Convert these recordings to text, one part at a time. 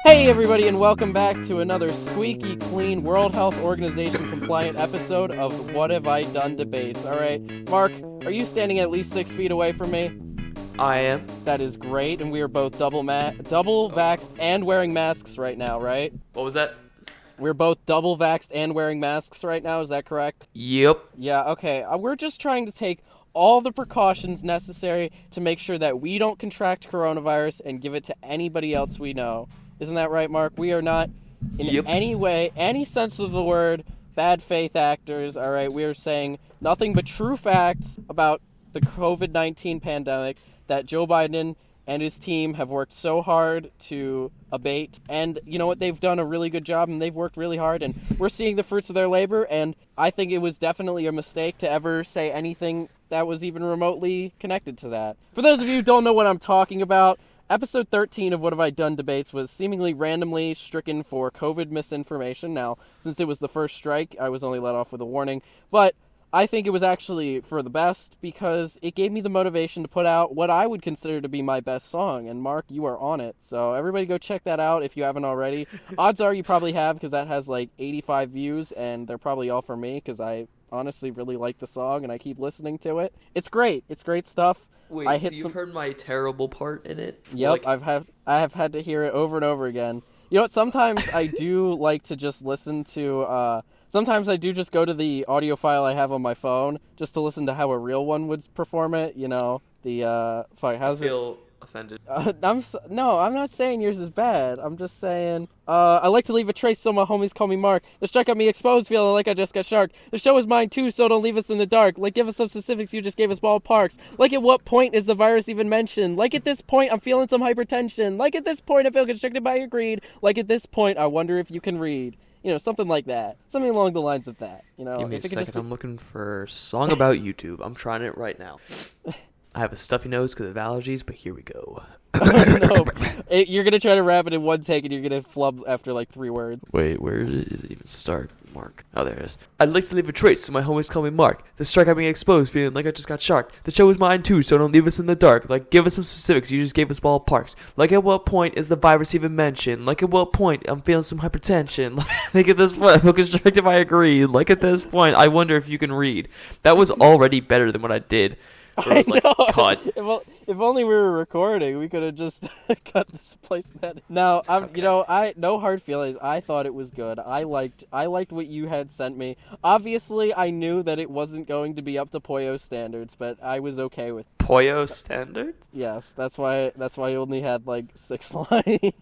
Hey everybody, and welcome back to another squeaky clean World Health Organization compliant episode of What Have I Done Debates. Alright, Mark, are you standing at least 6 feet away from me? I am. That is great, and we are both double vaxxed and wearing masks right now, right? What was that? We're both double vaxxed and wearing masks right now, is that correct? Yep. Yeah, okay. We're just trying to take all the precautions necessary to make sure that we don't contract coronavirus and give it to anybody else we know. Isn't that right, Mark? We are not, in any way, any sense of the word, bad faith actors, all right? We are saying nothing but true facts about the COVID-19 pandemic that Joe Biden and his team have worked so hard to abate. And you know what? They've done a really good job, and they've worked really hard, and we're seeing the fruits of their labor, and I think it was definitely a mistake to ever say anything that was even remotely connected to that. For those of you who don't know what I'm talking about, Episode 13 of What Have I Done Debates was seemingly randomly stricken for COVID misinformation. Now, since it was the first strike, I was only let off with a warning. But I think it was actually for the best because it gave me the motivation to put out what I would consider to be my best song. And Mark, you are on it. So everybody go check that out if you haven't already. Odds are you probably have because that has like 85 views and they're probably all for me because I honestly really like the song and I keep listening to it. It's great. It's great stuff. Wait, so you've heard my terrible part in it? Yep, I have had to hear it over and over again. You know what, sometimes I do like to just listen to, sometimes I do just go to the audio file I have on my phone just to listen to how a real one would perform it, you know, I feel offended. I'm not saying yours is bad. I'm just saying, I like to leave a trace so my homies call me Mark. The strike got me exposed, feeling like I just got sharked. The show is mine too, so don't leave us in the dark. Like, give us some specifics, you just gave us ballparks. Like, at what point is the virus even mentioned? Like, at this point, I'm feeling some hypertension. Like, at this point, I feel constricted by your greed. Like, at this point, I wonder if you can read. You know, something like that. Something along the lines of that. You know, give me a second. I'm looking for a song about YouTube. I'm trying it right now. I have a stuffy nose because of allergies, but here we go. No, you're going to try to rap it in one take and you're going to flub after like 3 words. Wait, where does it even start? Mark. Oh, there it is. I'd like to leave a trace so my homies call me Mark. The strike got me exposed, feeling like I just got sharked. The show is mine too, so don't leave us in the dark. Like, give us some specifics, you just gave us ballparks. Like, at what point is the virus even mentioned? Like, at what point I'm feeling some hypertension? Like, at this point I feel constricted by a greed. Like, at this point I wonder if you can read. That was already better than what I did. I know. Cut. If only we were recording, we could have just cut this place. Now, I no hard feelings. I thought it was good. I liked what you had sent me. Obviously, I knew that it wasn't going to be up to Poyo standards, but I was okay with Poyo standards. Yes, that's why you only had like 6 lines.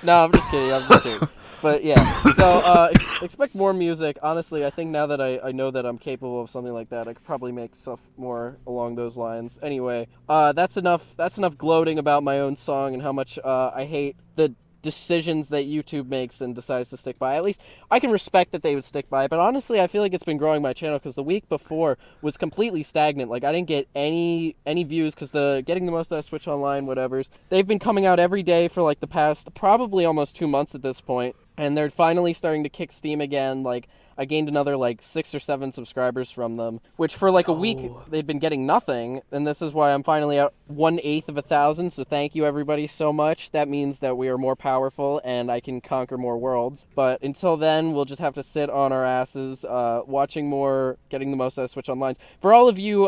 No, I'm just kidding. But yeah, so expect more music. Honestly, I think now that I know that I'm capable of something like that, I could probably make stuff more along those lines. Anyway, that's enough gloating about my own song and how much I hate the decisions that YouTube makes and decides to stick by. At least I can respect that they would stick by it, but honestly I feel like it's been growing my channel because the week before was completely stagnant. Like, I didn't get any views because getting the most out of Switch Online, whatevers, they've been coming out every day for like the past probably almost 2 months at this point, and they're finally starting to kick steam again. Like, I gained another like 6 or 7 subscribers from them, which for like a week they'd been getting nothing, and this is why I'm finally at 1/8 of 1,000. So thank you everybody so much. That means that we are more powerful and I can conquer more worlds. But until then, we'll just have to sit on our asses, watching more, getting the most out of Switch Online. For all of you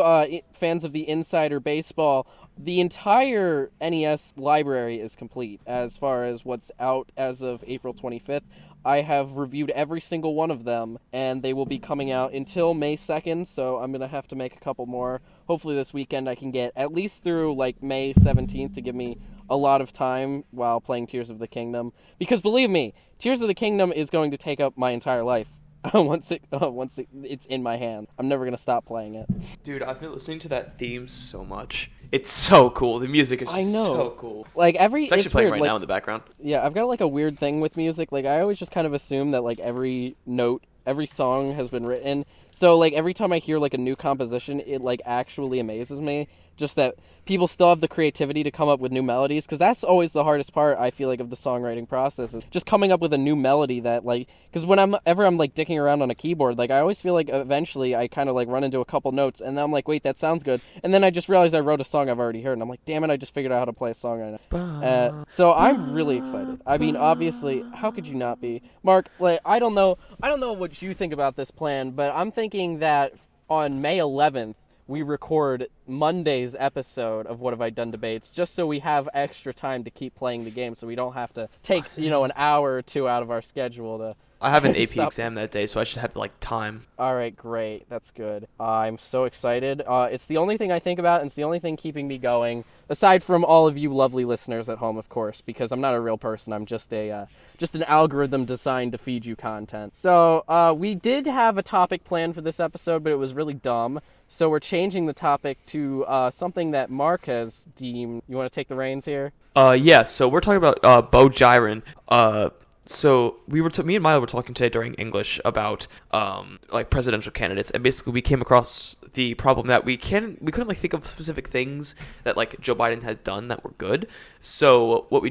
fans of the Insider Baseball, the entire NES library is complete as far as what's out as of April 25th. I have reviewed every single one of them, and they will be coming out until May 2nd, so I'm going to have to make a couple more. Hopefully this weekend I can get at least through like May 17th to give me a lot of time while playing Tears of the Kingdom. Because believe me, Tears of the Kingdom is going to take up my entire life. Once it's in my hand. I'm never going to stop playing it. Dude, I've been listening to that theme so much. It's so cool. The music is just so cool. Like, it's actually playing weird. Right now in the background. Yeah, I've got like a weird thing with music. Like, I always just kind of assume that like every note, every song has been written So like every time I hear like a new composition, it like actually amazes me. Just that people still have the creativity to come up with new melodies, because that's always the hardest part, I feel like, of the songwriting process, is just coming up with a new melody that, like, because whenever I'm like dicking around on a keyboard, like I always feel like eventually I kind of like run into a couple notes, and then I'm like, wait, that sounds good, and then I just realized I wrote a song I've already heard, and I'm like, damn it, I just figured out how to play a song right now. So I'm really excited. I mean, obviously, how could you not be, Mark? Like, I don't know what you think about this plan, but I'm thinking that on May 11th. We record Monday's episode of What Have I Done Debates, just so we have extra time to keep playing the game, so we don't have to take, an hour or two out of our schedule to... I have an AP exam that day, so I should have, like, time. All right, great. That's good. I'm so excited. It's the only thing I think about, and it's the only thing keeping me going, aside from all of you lovely listeners at home, of course, because I'm not a real person. I'm just an algorithm designed to feed you content. So we did have a topic planned for this episode, but it was really dumb. So we're changing the topic to something that Mark has deemed... You want to take the reins here? Yeah, so we're talking about bogyrin. So me and Milo were talking today during English about like presidential candidates, and basically we came across the problem that we couldn't like think of specific things that like Joe Biden had done that were good. So what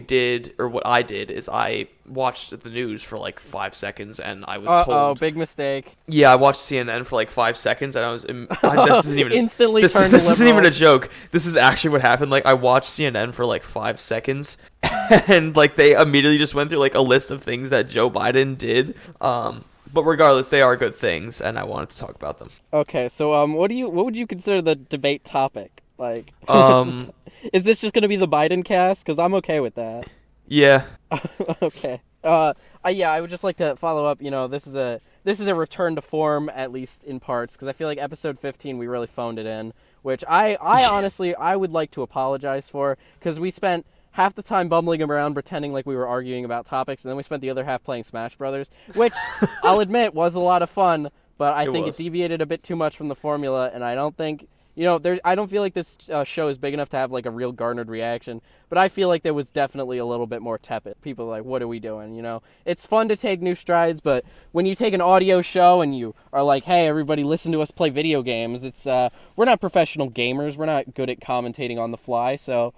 I did is I watched the news for like 5 seconds, and I was told, oh, big mistake. Yeah, I watched CNN for like 5 seconds, and I was this isn't even instantly this turned isn't even a joke. This is actually what happened. Like, I watched CNN for like 5 seconds, and like they immediately just went through like a list of things that Joe Biden did. But regardless, they are good things, and I wanted to talk about them. Okay, so what would you consider the debate topic? Like, is this just going to be the Biden cast? Because I'm okay with that. Yeah. Okay. Yeah, I would just like to follow up. This is a return to form, at least in parts, because I feel like episode 15 we really phoned it in, which I honestly I would like to apologize for, because we spent half the time bumbling around pretending like we were arguing about topics, and then we spent the other half playing Smash Brothers, which I'll admit was a lot of fun, but I think it deviated a bit too much from the formula, and I don't think, I don't feel like this show is big enough to have like a real garnered reaction, but I feel like there was definitely a little bit more tepid. People are like, what are we doing? It's fun to take new strides, but when you take an audio show and you are like, hey, everybody listen to us play video games, it's we're not professional gamers, we're not good at commentating on the fly, so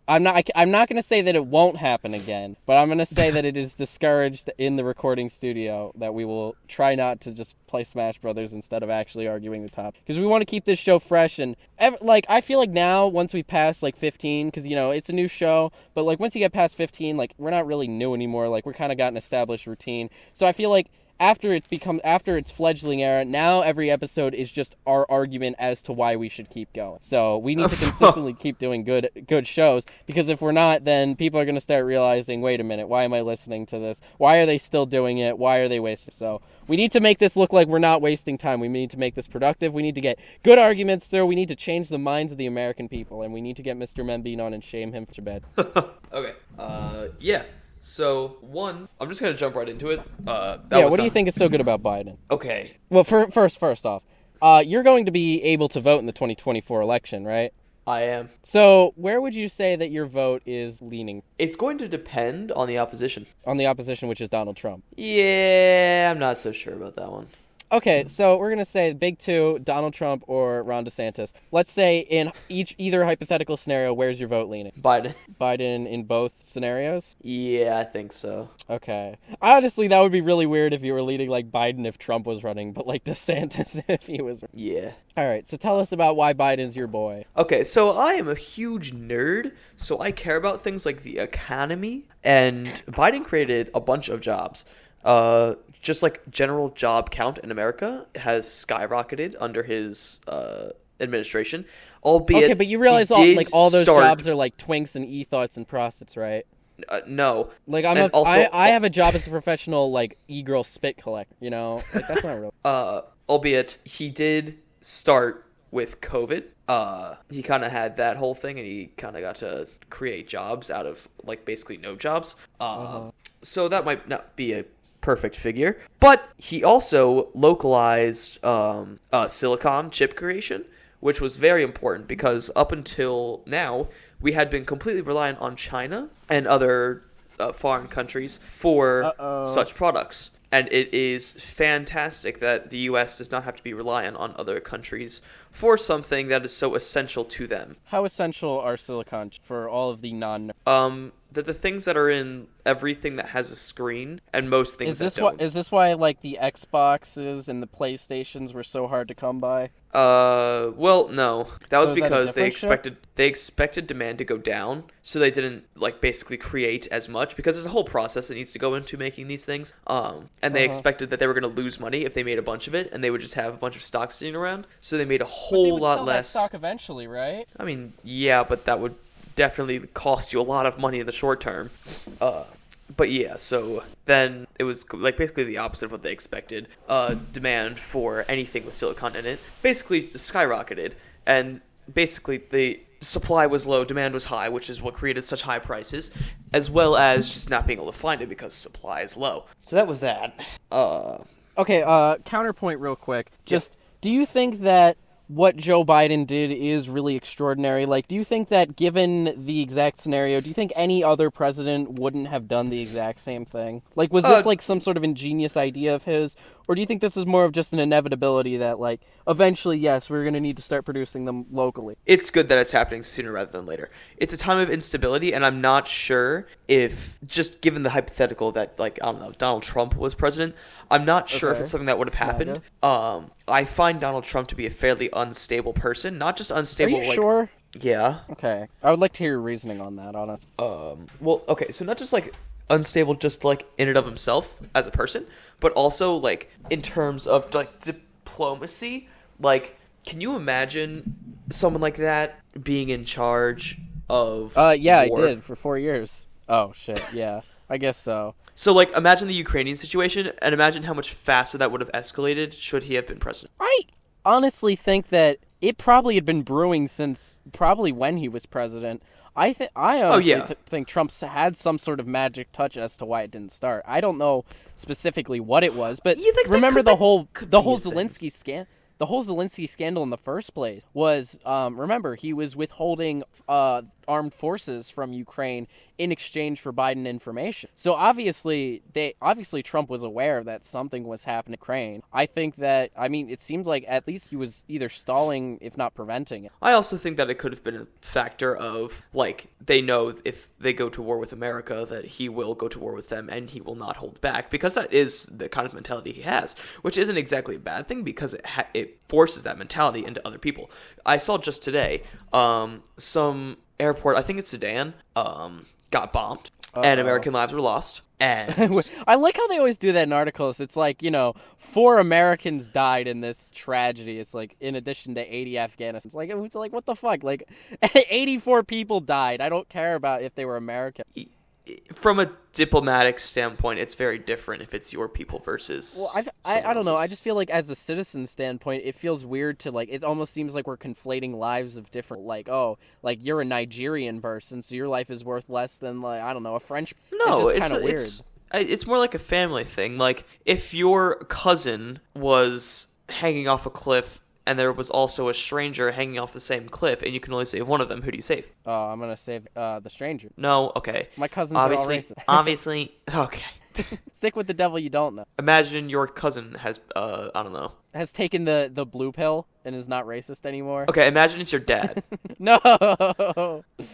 I'm not going to say that it won't happen again, but I'm going to say that it is discouraged in the recording studio, that we will try not to just play Smash Brothers instead of actually arguing the topic, because we want to keep this show fresh. And like, I feel like now, once we pass like 15, because it's a new show, but like once you get past 15, like we're not really new anymore. Like, we're kind of got an established routine. So I feel like after its fledgling era, now every episode is just our argument as to why we should keep going. So we need to consistently keep doing good shows, because if we're not, then people are going to start realizing, wait a minute, why am I listening to this? Why are they still doing it? Why are they wasting? So we need to make this look like we're not wasting time. We need to make this productive. We need to get good arguments through. We need to change the minds of the American people, and we need to get Mr. Membean on and shame him for bed. Okay. Yeah. So, I'm just going to jump right into it. What do you think is so good about Biden? Okay. Well, first off, you're going to be able to vote in the 2024 election, right? I am. So, where would you say that your vote is leaning? It's going to depend on the opposition. On the opposition, which is Donald Trump. Yeah, I'm not so sure about that one. Okay, so we're going to say big two, Donald Trump or Ron DeSantis. Let's say in either hypothetical scenario, where's your vote leaning? Biden. Biden in both scenarios? Yeah, I think so. Okay. Honestly, that would be really weird if you were leaning like Biden if Trump was running, but like DeSantis if he was. Yeah. All right, so tell us about why Biden's your boy. Okay, so I am a huge nerd, so I care about things like the economy, and Biden created a bunch of jobs. Just like general job count in America has skyrocketed under his administration. Albeit, okay, but you realize all those jobs are like twinks and e-thoughts and prostitutes, right? No. Like I have a job as a professional like e-girl spit collector. Like that's not real. Albeit he did start with COVID. He kind of had that whole thing, and he kind of got to create jobs out of like basically no jobs. So that might not be a perfect figure, but he also localized silicon chip creation, which was very important because up until now we had been completely reliant on China and other foreign countries for such products. And it is fantastic that the U.S. does not have to be reliant on other countries for something that is so essential to them. How essential are silicon for all of the non... That the things that are in everything that has a screen and most things that don't. Is this why, like, the Xboxes and the PlayStations were so hard to come by? Well, no. That was because they expected demand to go down, so they didn't, like, basically create as much, because there's a whole process that needs to go into making these things. And they expected that they were going to lose money if they made a bunch of it, and they would just have a bunch of stock sitting around, so they made a whole lot less. But they would sell that stock eventually, right? I mean, yeah, but that would definitely cost you a lot of money in the short term. But yeah, so then it was like basically the opposite of what they expected. Demand for anything with silicon in it basically just skyrocketed, and basically the supply was low, demand was high, which is what created such high prices, as well as just not being able to find it because supply is low. So that was that. Okay, counterpoint real quick. Just, do you think that what Joe Biden did is really extraordinary? Like, do you think that given the exact scenario, do you think any other president wouldn't have done the exact same thing? Like, was this like some sort of ingenious idea of his? Or do you think this is more of just an inevitability that, like, eventually, yes, we're going to need to start producing them locally? It's good that it's happening sooner rather than later. It's a time of instability, and I'm not sure if, just given the hypothetical that, like, I don't know, Donald Trump was president, I'm not sure if it's something that would have happened. I find Donald Trump to be a fairly unstable person. Not just unstable, Are you sure? Yeah. Okay. I would like to hear your reasoning on that, honestly. Well, okay, so not just, like, unstable just, like, in and of himself as a person, but also, like, in terms of, like, diplomacy. Like, can you imagine someone like that being in charge of yeah, war? I did for 4 years. Oh, shit, yeah. I guess so. So, like, imagine the Ukrainian situation, and imagine how much faster that would have escalated should he have been president. I honestly think that it probably had been brewing since probably when he was president. I honestly think Trump's had some sort of magic touch as to why it didn't start. I don't know specifically what it was, but remember the whole Zelensky scandal. The whole Zelensky scandal in the first place was, remember, he was withholding armed forces from Ukraine in exchange for Biden information. So obviously Trump was aware that something was happening in Ukraine. I think that, I mean, it seems like at least he was either stalling, if not preventing it. I also think that it could have been a factor of, like, they know if they go to war with America that he will go to war with them and he will not hold back, because that is the kind of mentality he has, which isn't exactly a bad thing because it forces that mentality into other people. I saw just today, some airport, I think it's Sudan, got bombed, and American lives were lost. And I like how they always do that in articles. It's like, 4 Americans died in this tragedy. It's like, in addition to 80 Afghanistans. It's like, what the fuck? Like, 84 people died. I don't care about if they were American. From a diplomatic standpoint, it's very different if it's your people versus. Well, I don't know. I just feel like as a citizen standpoint, it feels weird to, like, it almost seems like we're conflating lives of different, like, oh, like, you're a Nigerian person, so your life is worth less than, like, I don't know, a French. No, it's just kind of weird. It's more like a family thing. Like, if your cousin was hanging off a cliff and there was also a stranger hanging off the same cliff, and you can only save one of them, who do you save? Oh, I'm going to save the stranger. No, okay. My cousins are all racist. Obviously, okay. Stick with the devil you don't know. Imagine your cousin has, I don't know. Has taken the blue pill and is not racist anymore. Okay, imagine it's your dad. No!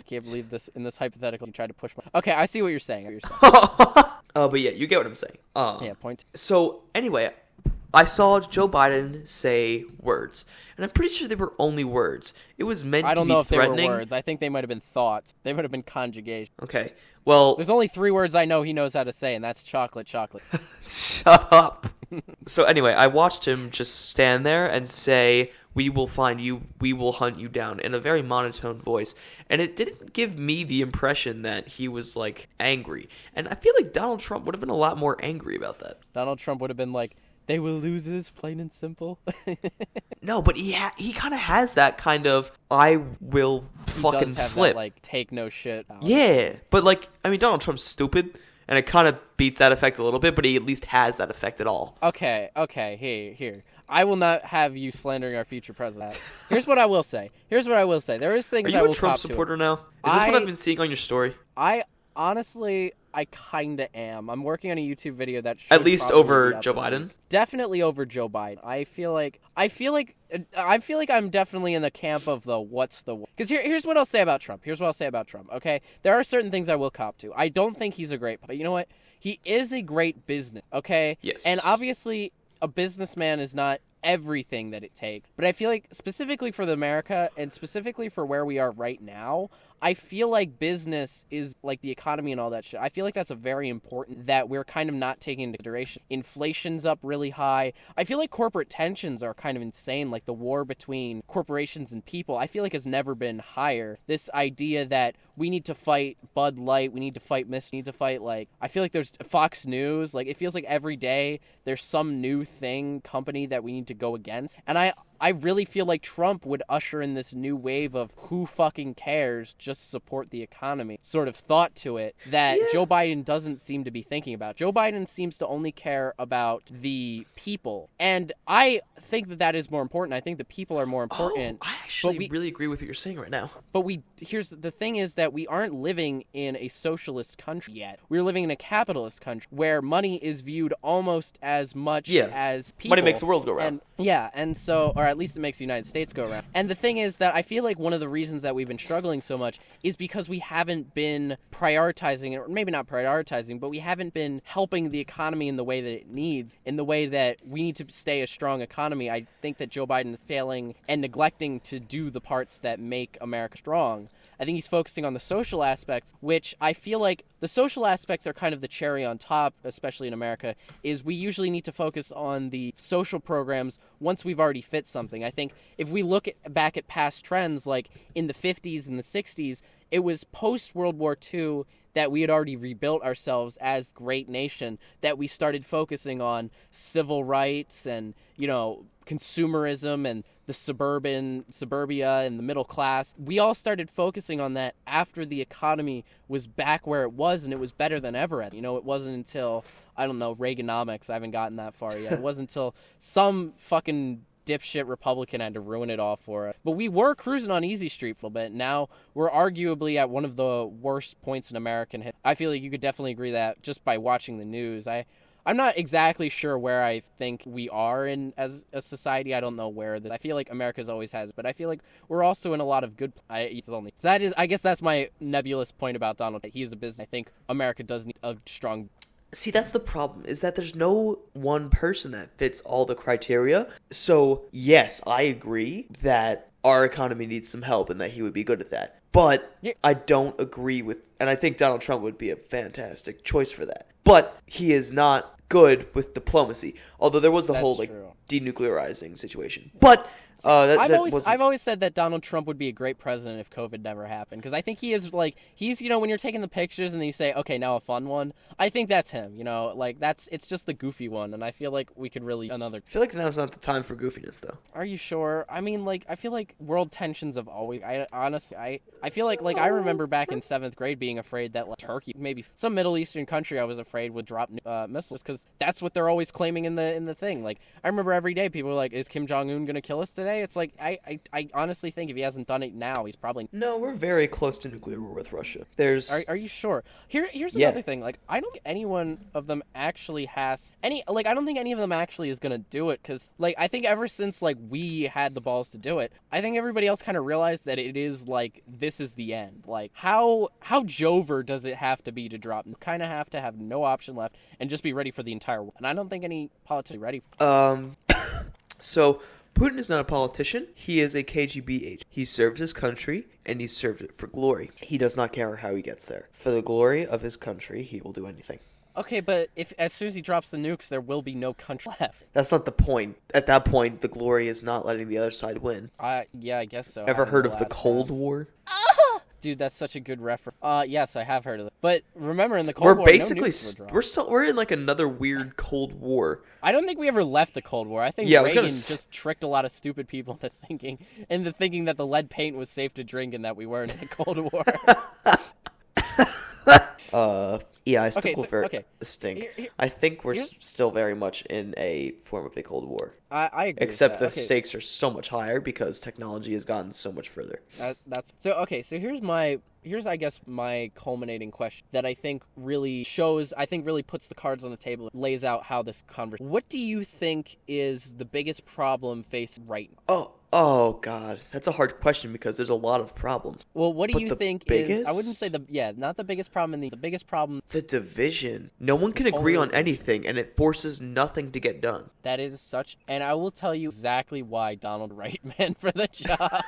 Can't believe this, in this hypothetical, you tried to push my... Okay, I see what you're saying. But yeah, you get what I'm saying. Yeah, point. So, anyway, I saw Joe Biden say words, and I'm pretty sure they were only words. It was meant to be threatening. I don't know if they were words. I think they might have been thoughts. They might have been conjugation. Okay, well... There's only 3 words I know he knows how to say, and that's chocolate. Shut up. So anyway, I watched him just stand there and say, "We will find you, we will hunt you down," in a very monotone voice. And it didn't give me the impression that he was, like, angry. And I feel like Donald Trump would have been a lot more angry about that. Donald Trump would have been like, "They will lose us, plain and simple." No, but he kind of has that kind of, I will fucking he does have flip. That, like, take no shit. Yeah, but, like, I mean, Donald Trump's stupid, and it kind of beats that effect a little bit, but he at least has that effect at all. Okay, here. I will not have you slandering our future president. Here's what I will say. There is things I will cop to. Are you a Trump supporter now? Is this what I've been seeing on your story? Honestly, I kind of am. I'm working on a YouTube video that should At least probably over be out Joe this Biden? week. Definitely over Joe Biden. I feel like I'm definitely in the camp of the what's the... Because here's what I'll say about Trump. Okay? There are certain things I will cop to. I don't think he's a great... But you know what? He is a great business, okay? Yes. And obviously, a businessman is not everything that it takes. But I feel like specifically for America and specifically for where we are right now, I feel like business is like the economy and all that shit. I feel like that's a very important that we're kind of not taking into consideration. Inflation's up really high. I feel like corporate tensions are kind of insane. Like the war between corporations and people, I feel like has never been higher. This idea that we need to fight Bud Light, we need to fight like, I feel like there's Fox News. Like it feels like every day there's some new company that we need to go against. And I really feel like Trump would usher in this new wave of who fucking cares, just support the economy sort of thought to it that Joe Biden doesn't seem to be thinking about. Joe Biden seems to only care about the people. And I think that is more important. I think the people are more important. I actually really agree with what you're saying right now. But here's the thing is that we aren't living in a socialist country yet. We're living in a capitalist country where money is viewed almost as much as people. Money makes the world go round. And so, or at least it makes the United States go around. And the thing is that I feel like one of the reasons that we've been struggling so much is because we haven't been prioritizing, or maybe not prioritizing, but we haven't been helping the economy in the way that it needs, in the way that we need to stay a strong economy. I think that Joe Biden is failing and neglecting to do the parts that make America strong. I think he's focusing on the social aspects, which I feel like the social aspects are kind of the cherry on top, especially in America, is we usually need to focus on the social programs once we've already fit something. I think if we look back at past trends, like in the 50s and the 60s, it was post-World War II that we had already rebuilt ourselves as a great nation, that we started focusing on civil rights and, consumerism and the suburbia and the middle class. We all started focusing on that after the economy was back where it was, and it was better than ever. It wasn't until, I don't know, Reaganomics. I haven't gotten that far yet. It wasn't until some fucking dipshit Republican had to ruin it all for us. But we were cruising on easy street for a bit. Now we're arguably at one of the worst points in American history. I feel like you could definitely agree that just by watching the news. I'm not exactly sure where I think we are in as a society. I don't know where. I feel like America's always has, but I feel like we're also in a lot of good. I guess that's my nebulous point about Donald Trump. He is a business. I think America does need a strong. See, that's the problem, is that there's no one person that fits all the criteria. So, yes, I agree that our economy needs some help and that he would be good at that. But I don't agree with, and I think Donald Trump would be a fantastic choice for that. But he is not good with diplomacy, although there was the whole denuclearizing situation. But I've always said that Donald Trump would be a great president if COVID never happened, because I think he's when you're taking the pictures and you say, okay, now a fun one, I think that's him. It's just the goofy one, and I feel like we could really I feel like now's not the time for goofiness, though. Are you sure? I mean, I feel like world tensions have always. I feel like I remember back in 7th grade being afraid that Turkey, maybe some Middle Eastern country, I was afraid would drop missiles, because that's what they're always claiming in the thing. I remember every day people were like, "Is Kim Jong-un gonna kill us today?" It's like I honestly think if he hasn't done it now, he's probably. No, we're very close to nuclear war with Russia. Are you sure? Here's another thing. I don't think any one of them actually has any. I don't think any of them actually is gonna do it, because I think ever since we had the balls to do it, I think everybody else kind of realized that it is this is the end. How Joever does it have to be to drop? You kind of have to have no option left and just be ready for the entire war. And I don't think any politicians are ready. So Putin is not a politician. He is a KGB agent. He served his country, and he served it for glory. He does not care how he gets there. For the glory of his country, he will do anything. Okay, but if as soon as he drops the nukes, there will be no country left. That's not the point. At that point, the glory is not letting the other side win. Yeah, I guess so. Ever heard of the Cold War? Dude, that's such a good reference. Yes, I have heard of it. But remember, in the Cold War, no nukes were dropped. We're in another weird Cold War. I don't think we ever left the Cold War. I think Reagan just tricked a lot of stupid people into thinking that the lead paint was safe to drink and that we weren't in a Cold War. Yeah, I still Okay, go so for okay. a stink. Here- I think we're here's- still very much in a form of a Cold War. I agree. Except with the that. Okay. stakes are so much higher because technology has gotten so much further. That's so okay. So here's I guess my culminating question that I think really shows. I think really puts the cards on the table, lays out how this conversation. What do you think is the biggest problem facing right now? Oh God, that's a hard question because there's a lot of problems. Well, what do But you the think biggest? is? I wouldn't say not the biggest problem the biggest problem. The division. No one can agree on Polarization. anything, and it forces nothing to get done. That is such, and I will tell you exactly why Donald Wright meant for the job.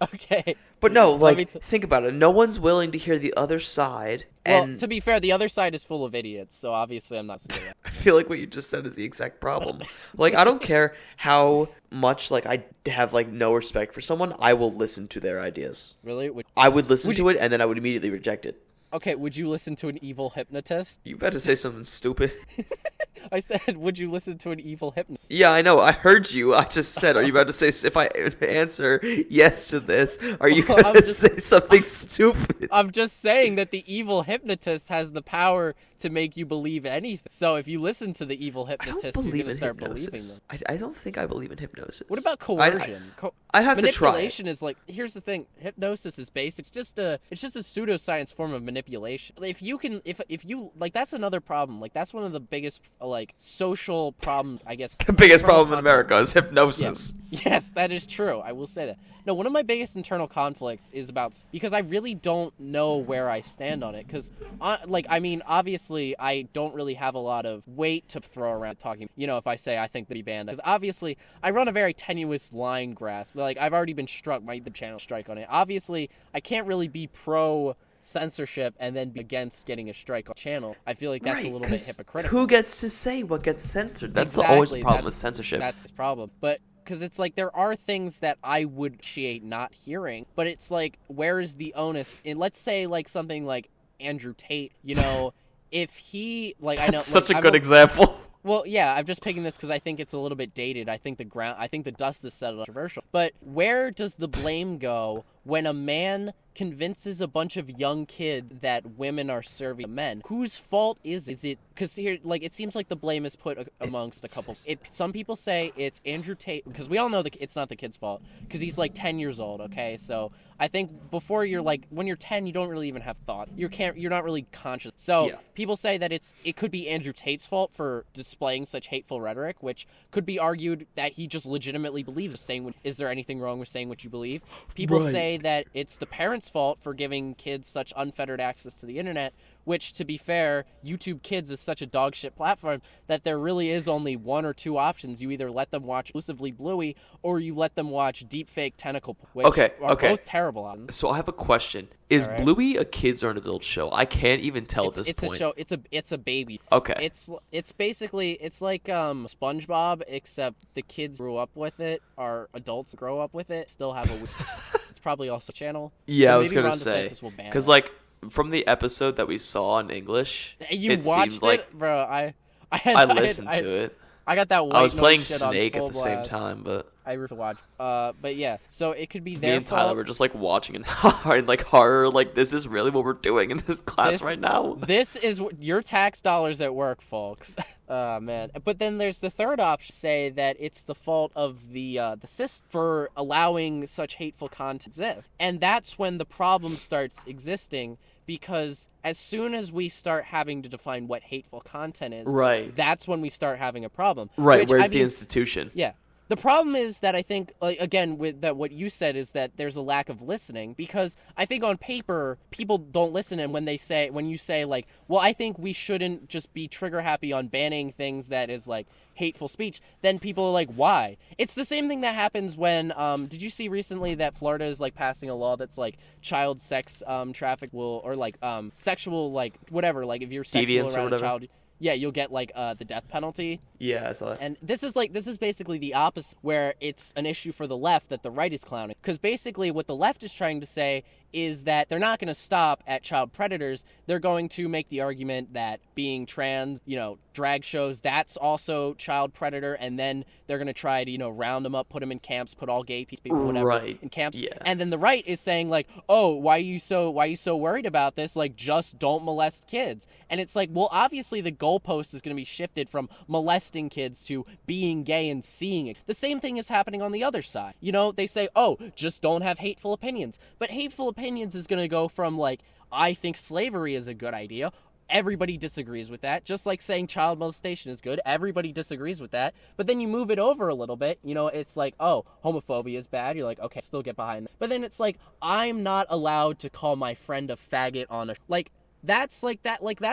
Okay. But no, Let me think about it. No one's willing to hear the other side, Well, and to be fair, the other side is full of idiots, so obviously I'm not saying that. I feel like what you just said is the exact problem. I don't care how much I have no respect for someone. I will listen to their ideas. Really? I would listen to it, and then I would immediately reject it. Okay, would you listen to an evil hypnotist? You better say something stupid. I said, would you listen to an evil hypnotist? Yeah, I know. I heard you. I just said, are you about to say, if I answer yes to this, are you Well, going to say something stupid? I'm just saying that the evil hypnotist has the power to make you believe anything. So if you listen to the evil I hypnotist, don't you're believe going to in start believing hypnosis. them. I don't think I believe in hypnosis. What about coercion? I'd have to try it. Manipulation is here's the thing. Hypnosis is basic. It's just a pseudoscience form of manipulation. If you that's another problem. That's one of the biggest social problems, I guess. The biggest internal problem in conflict. America is hypnosis. Yeah. Yes, that is true. I will say that. No, one of my biggest internal conflicts is because I really don't know where I stand on it. Because, obviously, I don't really have a lot of weight to throw around talking. If I say I think that he banned it. Because obviously, I run a very tenuous line grasp. I've already been struck. My YouTube channel strike on it. Obviously, I can't really be pro censorship and then be against getting a strike on channel. I feel like that's a little bit hypocritical. Who gets to say what gets censored? That's always the problem with censorship. That's the problem. But because it's there are things that I would appreciate not hearing, but it's where is the onus in, let's say something like Andrew Tate, if he I know That's such a good example. Well, yeah, I'm just picking this because I think it's a little bit dated. I think the dust is settled on controversial. But where does the blame go when a man convinces a bunch of young kids that women are serving men? Whose fault is it? Is it because here, it seems like the blame is put amongst a couple. Some people say it's Andrew Tate because we all know that it's not the kid's fault because he's 10 years old. Okay, so I think before you're when you're 10, you don't really even have thought. You're not really conscious. So Yeah. people say that it could be Andrew Tate's fault for displaying such hateful rhetoric, which could be argued that he just legitimately believes saying. Is there anything wrong with saying what you believe? People say that it's the parents' fault for giving kids such unfettered access to the internet, which, to be fair, YouTube Kids is such a dog shit platform that there really is only one or two options. You either let them watch exclusively Bluey or you let them watch deepfake Tentacle, which are both terrible options. So I have a question. Is All right. Bluey a kids or an adult show? I can't even tell at this It's point. a show. It's a baby. Okay. It's basically like SpongeBob, except the kids grew up with it, or adults grow up with it. Still have a. It's probably also a channel. Yeah, so I was maybe gonna Ron say DeSantis will ban because it. from the episode that we saw in English, You it watched seemed like it, bro. I listened to it. I got that. White I was noise playing shit on Snake at full the same blast. time, but I used to watch. But yeah, so it could be me their and Tyler fault. were just watching and horror. This is really what we're doing in this class right now. This is your tax dollars at work, folks. Man. But then there's the third option, say that it's the fault of the system for allowing such hateful content to exist. And that's when the problem starts existing, because as soon as we start having to define what hateful content is, Right. that's when we start having a problem. Right, Which, where's the institution? Yeah. The problem is that I think, again, with that, what you said is that there's a lack of listening, because I think on paper people don't listen, and when you say well, I think we shouldn't just be trigger happy on banning things that is hateful speech, then people are why? It's the same thing that happens when did you see recently that Florida is passing a law that's child sex traffic will, or sexual whatever, if you're sexual Deviance or around a whatever? child. Yeah, you'll get the death penalty. Yeah, I saw that. And this is basically the opposite, where it's an issue for the left that the right is clowning. Because basically what the left is trying to say is that they're not going to stop at child predators. They're going to make the argument that being trans, drag shows, that's also child predator, and then they're going to try to, round them up, put them in camps, put all gay people, whatever, in camps. Yeah. And then the right is saying, like, oh, why are you so worried about this? Like, just don't molest kids. And it's like, well, obviously the goalpost is going to be shifted from molesting kids to being gay and seeing it. The same thing is happening on the other side. They say, oh, just don't have hateful opinions. But hateful opinions is going to go from, like, I think slavery is a good idea. Everybody disagrees with that. Just like saying child molestation is good. Everybody disagrees with that. But then you move it over a little bit. It's like, oh, homophobia is bad. You're like, okay, still get behind that. But then it's like, I'm not allowed to call my friend a faggot on a... Like, that's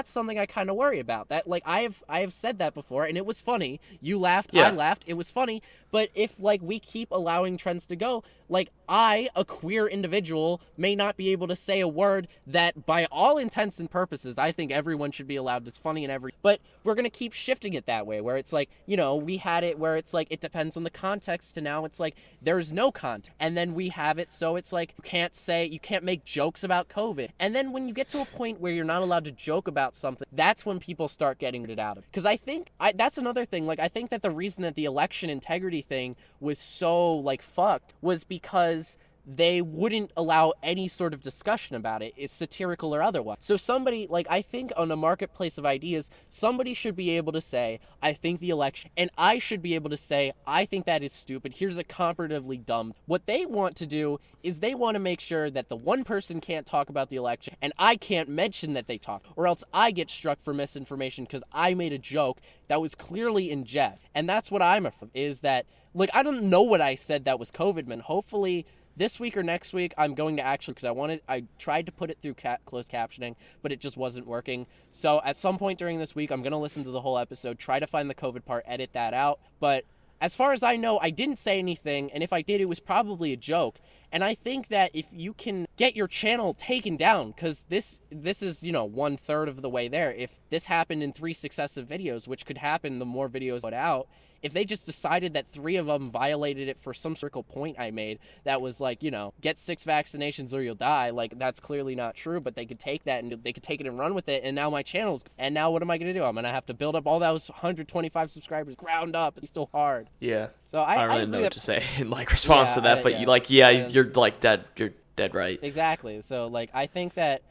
something I kind of worry about. That, like, I have said that before, and it was funny. You laughed, yeah. I laughed, it was funny. But if, like, we keep allowing trends to go, like, I, a queer individual, may not be able to say a word that, by all intents and purposes, I think everyone should be allowed. It's funny and but we're going to keep shifting it that way, where it's like, we had it where it's like, it depends on the context, to now it's like, there's no context. And then we have it so it's like, you can't make jokes about COVID. And then when you get to a point where you're not allowed to joke about something, that's when people start getting it out of it. Because I think, that's another thing, like, I think that the reason that the election integrity thing was so, like, fucked was because they wouldn't allow any sort of discussion about it, is satirical or otherwise. So somebody, like, I think on a marketplace of ideas, somebody should be able to say, I think the election, and I should be able to say, I think that is stupid, here's a comparatively dumb. What they want to do is they want to make sure that the one person can't talk about the election, and I can't mention that they talk, or else I get struck for misinformation because I made a joke that was clearly in jest. And that's what I'm afraid, is that, like, I don't know what I said that was COVID, man. Hopefully this week or next week, I'm going to actually, because I tried to put it through closed captioning, but it just wasn't working. So at some point during this week, I'm going to listen to the whole episode, try to find the COVID part, edit that out. But as far as I know, I didn't say anything, and if I did, it was probably a joke. And I think that if you can get your channel taken down, because this is, 1/3 of the way there. If this happened in 3 successive videos, which could happen the more videos put out, if they just decided that 3 of them violated it for some circle point I made that was like, get 6 vaccinations or you'll die, like, that's clearly not true, but they could take that and they could take it and run with it, and now my channel's... And now what am I going to do? I'm going to have to build up all those 125 subscribers ground up. It's still hard. Yeah. So I don't really know what to say in, like, response to that, but you're, like, dead. You're dead right. Exactly. So, like, I think that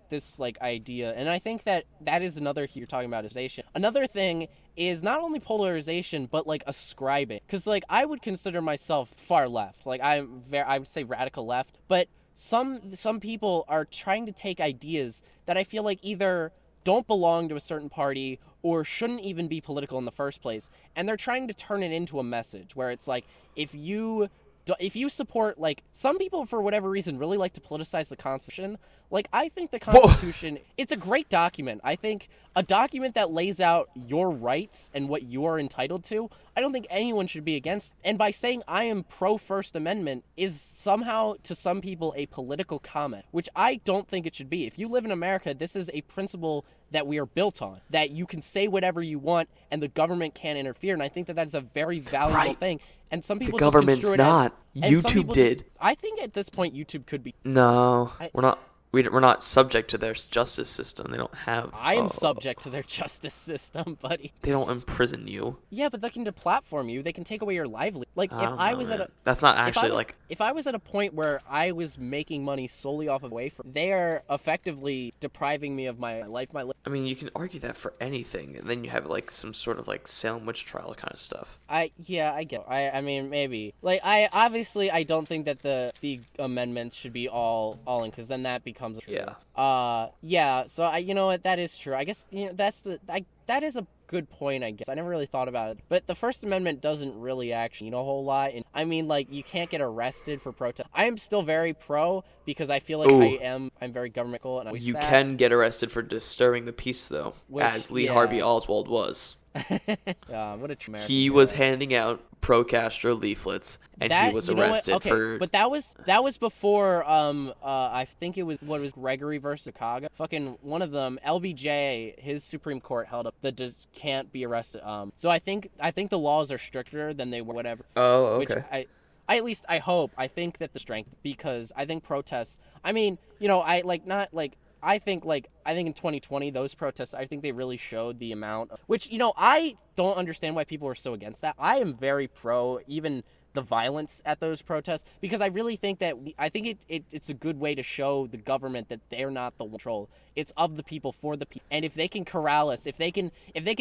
this, like, idea, and I think that is another, you're talking about polarization. Another thing is not only polarization, but, like, ascribing. Because, like, I would consider myself far left. Like, I would say radical left. But some people are trying to take ideas that I feel like either don't belong to a certain party or shouldn't even be political in the first place. And they're trying to turn it into a message where it's like, if you support, like, some people for whatever reason really like to politicize the Constitution. Like, I think the Constitution, it's a great document. I think a document that lays out your rights and what you are entitled to, I don't think anyone should be against. And by saying I am pro First Amendment is somehow, to some people, a political comment, which I don't think it should be. If you live in America, this is a principle that we are built on, that you can say whatever you want and the government can't interfere. And I think that is a very valuable thing. And some people the government's not. YouTube did. I think at this point YouTube could be. No, we're not. We're not subject to their justice system. They don't have... I am subject to their justice system, buddy. They don't imprison you. Yeah, but they can deplatform you. They can take away your livelihood. Like, if I was at a... That's not actually, like... If I was at a point where I was making money solely off of wafer, they are effectively depriving me of my life, I mean, you can argue that for anything, and then you have, like, some sort of, like, Salem witch trial kind of stuff. I get it. I mean, maybe. Like, I don't think that the amendments should be all in, because then that becomes... Yeah. Yeah, so you know what, that is true. I guess, that is a good point, I guess. I never really thought about it. But the First Amendment doesn't really actually mean a whole lot. And I mean, like, you can't get arrested for protest. I am still very pro, because I feel like I'm very governmental, and you can get arrested for disturbing the peace, though, as Lee Harvey Oswald was. What a true He was handing out pro-Castro leaflets, and he was arrested for... But that was before, I think it was, Gregory versus Chicago? Fucking one of them, LBJ, his Supreme Court held up that just can't be arrested. So I think the laws are stricter than they were, whatever. Oh, okay. Which I hope, I think that the strength, because I think protests, I mean, you know, I like not like I think in 2020 those protests, I think they really showed the amount of, which, you know, I don't understand why people are so against that. I am very pro even the violence at those protests, because I really think that it's a good way to show the government that they're not the control. It's of the people for the people. And if they can corral us, if they can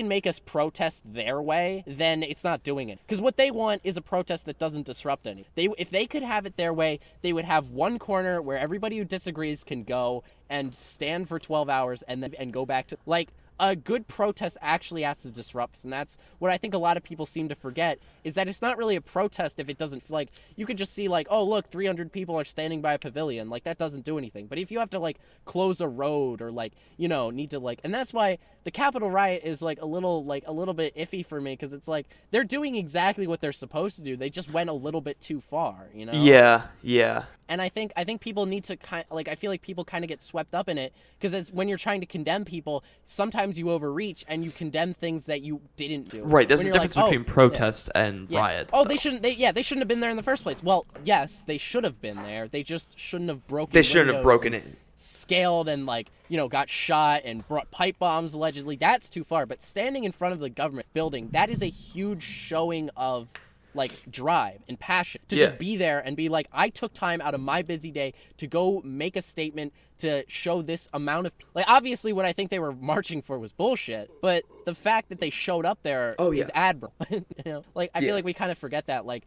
make us protest their way, then it's not doing it. Because what they want is a protest that doesn't disrupt any. If they could have it their way, they would have one corner where everybody who disagrees can go and stand for 12 hours and go back to, like, a good protest actually has to disrupt, and that's what I think a lot of people seem to forget, is that it's not really a protest if it doesn't, like, you can just see, like, oh, look, 300 people are standing by a pavilion, like, that doesn't do anything. But if you have to, like, close a road or, like, you know, need to, like, and that's why the Capitol riot is, like, a little bit iffy for me, because it's like, they're doing exactly what they're supposed to do, they just went a little bit too far, you know? Yeah. And I think people need to I feel like people kind of get swept up in it, because when you're trying to condemn people, sometimes you overreach and you condemn things that you didn't do. Right, there's a difference between protest and riot. Oh, they shouldn't have been there in the first place. Well, yes, they should have been there. They just shouldn't have broken. They shouldn't have broken in. Scaled and, like, you know, got shot and brought pipe bombs allegedly. That's too far. But standing in front of the government building, that is a huge showing of, like, drive and passion to just be there and be like, I took time out of my busy day to go make a statement to show this amount of, like, obviously what I think they were marching for was bullshit, but the fact that they showed up there is admirable. You know, like, I feel like we kind of forget that. Like,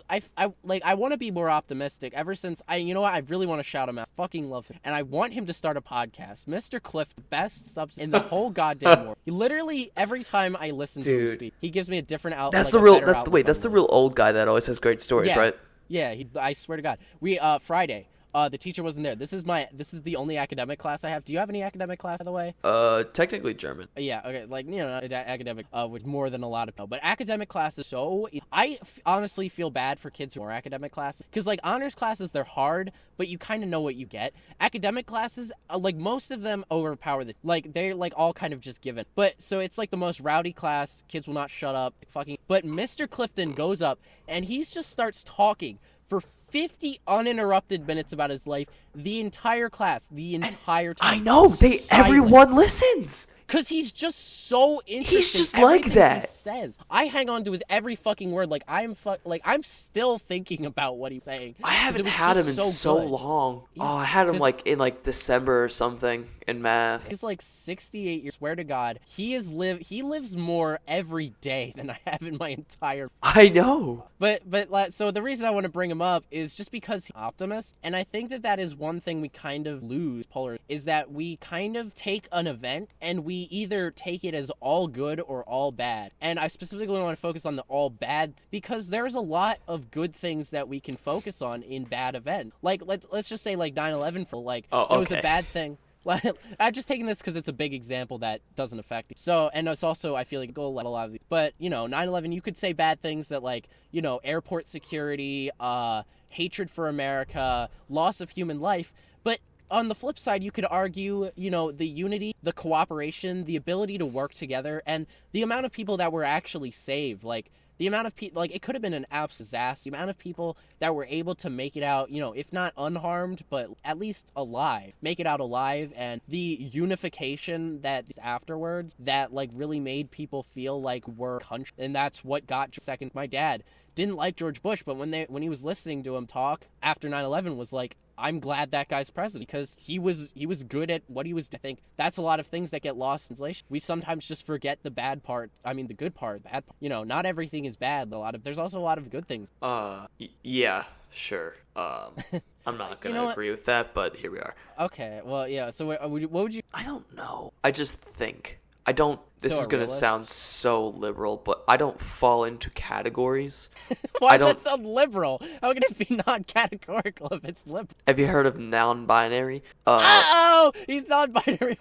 I want to be more optimistic. Ever since I really want to shout him out. I fucking love him, and I want him to start a podcast. Mr. Cliff, the best subs in the whole goddamn world. He literally, every time I listen to him speak, he gives me a different outlook. That's the real old guy that always has great stories, right? Yeah, I swear to God. We Friday. The teacher wasn't there. This is the only academic class I have. Do you have any academic class, by the way? Technically German. Yeah, okay, like, you know, academic, with more than a lot of people. But academic classes, I honestly feel bad for kids who are academic classes. Because, like, honors classes, they're hard, but you kind of know what you get. Academic classes, like, most of them overpower they're, like, all kind of just given. But, so it's, like, the most rowdy class. Kids will not shut up. But Mr. Clifton goes up, and he just starts talking for 50 uninterrupted minutes about his life, the entire class, the entire time. I know, everyone listens. Because he's just so interesting. He's just like that. He says. I hang on to his every fucking word. Like, I'm still thinking about what he's saying. I haven't had him in so long. Yeah. Oh, I had him in December or something in math. He's like 68 years. Swear to God, he lives more every day than I have in my entire. I know. But so the reason I want to bring him up is just because he's an optimist, and I think that is one thing we kind of lose. Polar is that we kind of take an event and we either take it as all good or all bad. And I specifically want to focus on the all bad, because there's a lot of good things that we can focus on in bad events. Like, let's just say, like, 9/11 for, like, it was a bad thing. I'm just taking this because it's a big example that doesn't affect you. So, and it's also, I feel like, go let a lot of these. But, you know, 9/11, you could say bad things that, like, you know, airport security, hatred for America, loss of human life. But on the flip side, you could argue, you know, the unity, the cooperation, the ability to work together, and the amount of people that were actually saved. Like, the amount of people, like, it could have been an absolute disaster. The amount of people that were able to make it out, you know, if not unharmed, but at least alive, make it out alive, and the unification that afterwards that, like, really made people feel like we're country. And that's what got second. My dad didn't like George Bush, but when he was listening to him talk after 9/11, was like, I'm glad that guy's president, because he was good at what he was doing. I think that's a lot of things that get lost in translation. We sometimes just forget the bad part. I mean, the good part, bad part. You know, not everything is bad. There's also a lot of good things. Yeah, sure. I'm not gonna agree with that, but here we are. Okay, well, yeah. So what would you? I don't know. I just think. This is going to sound so liberal, but I don't fall into categories. Why does that sound liberal? How can it be non-categorical if it's liberal? Have you heard of non-binary? He's non-binary.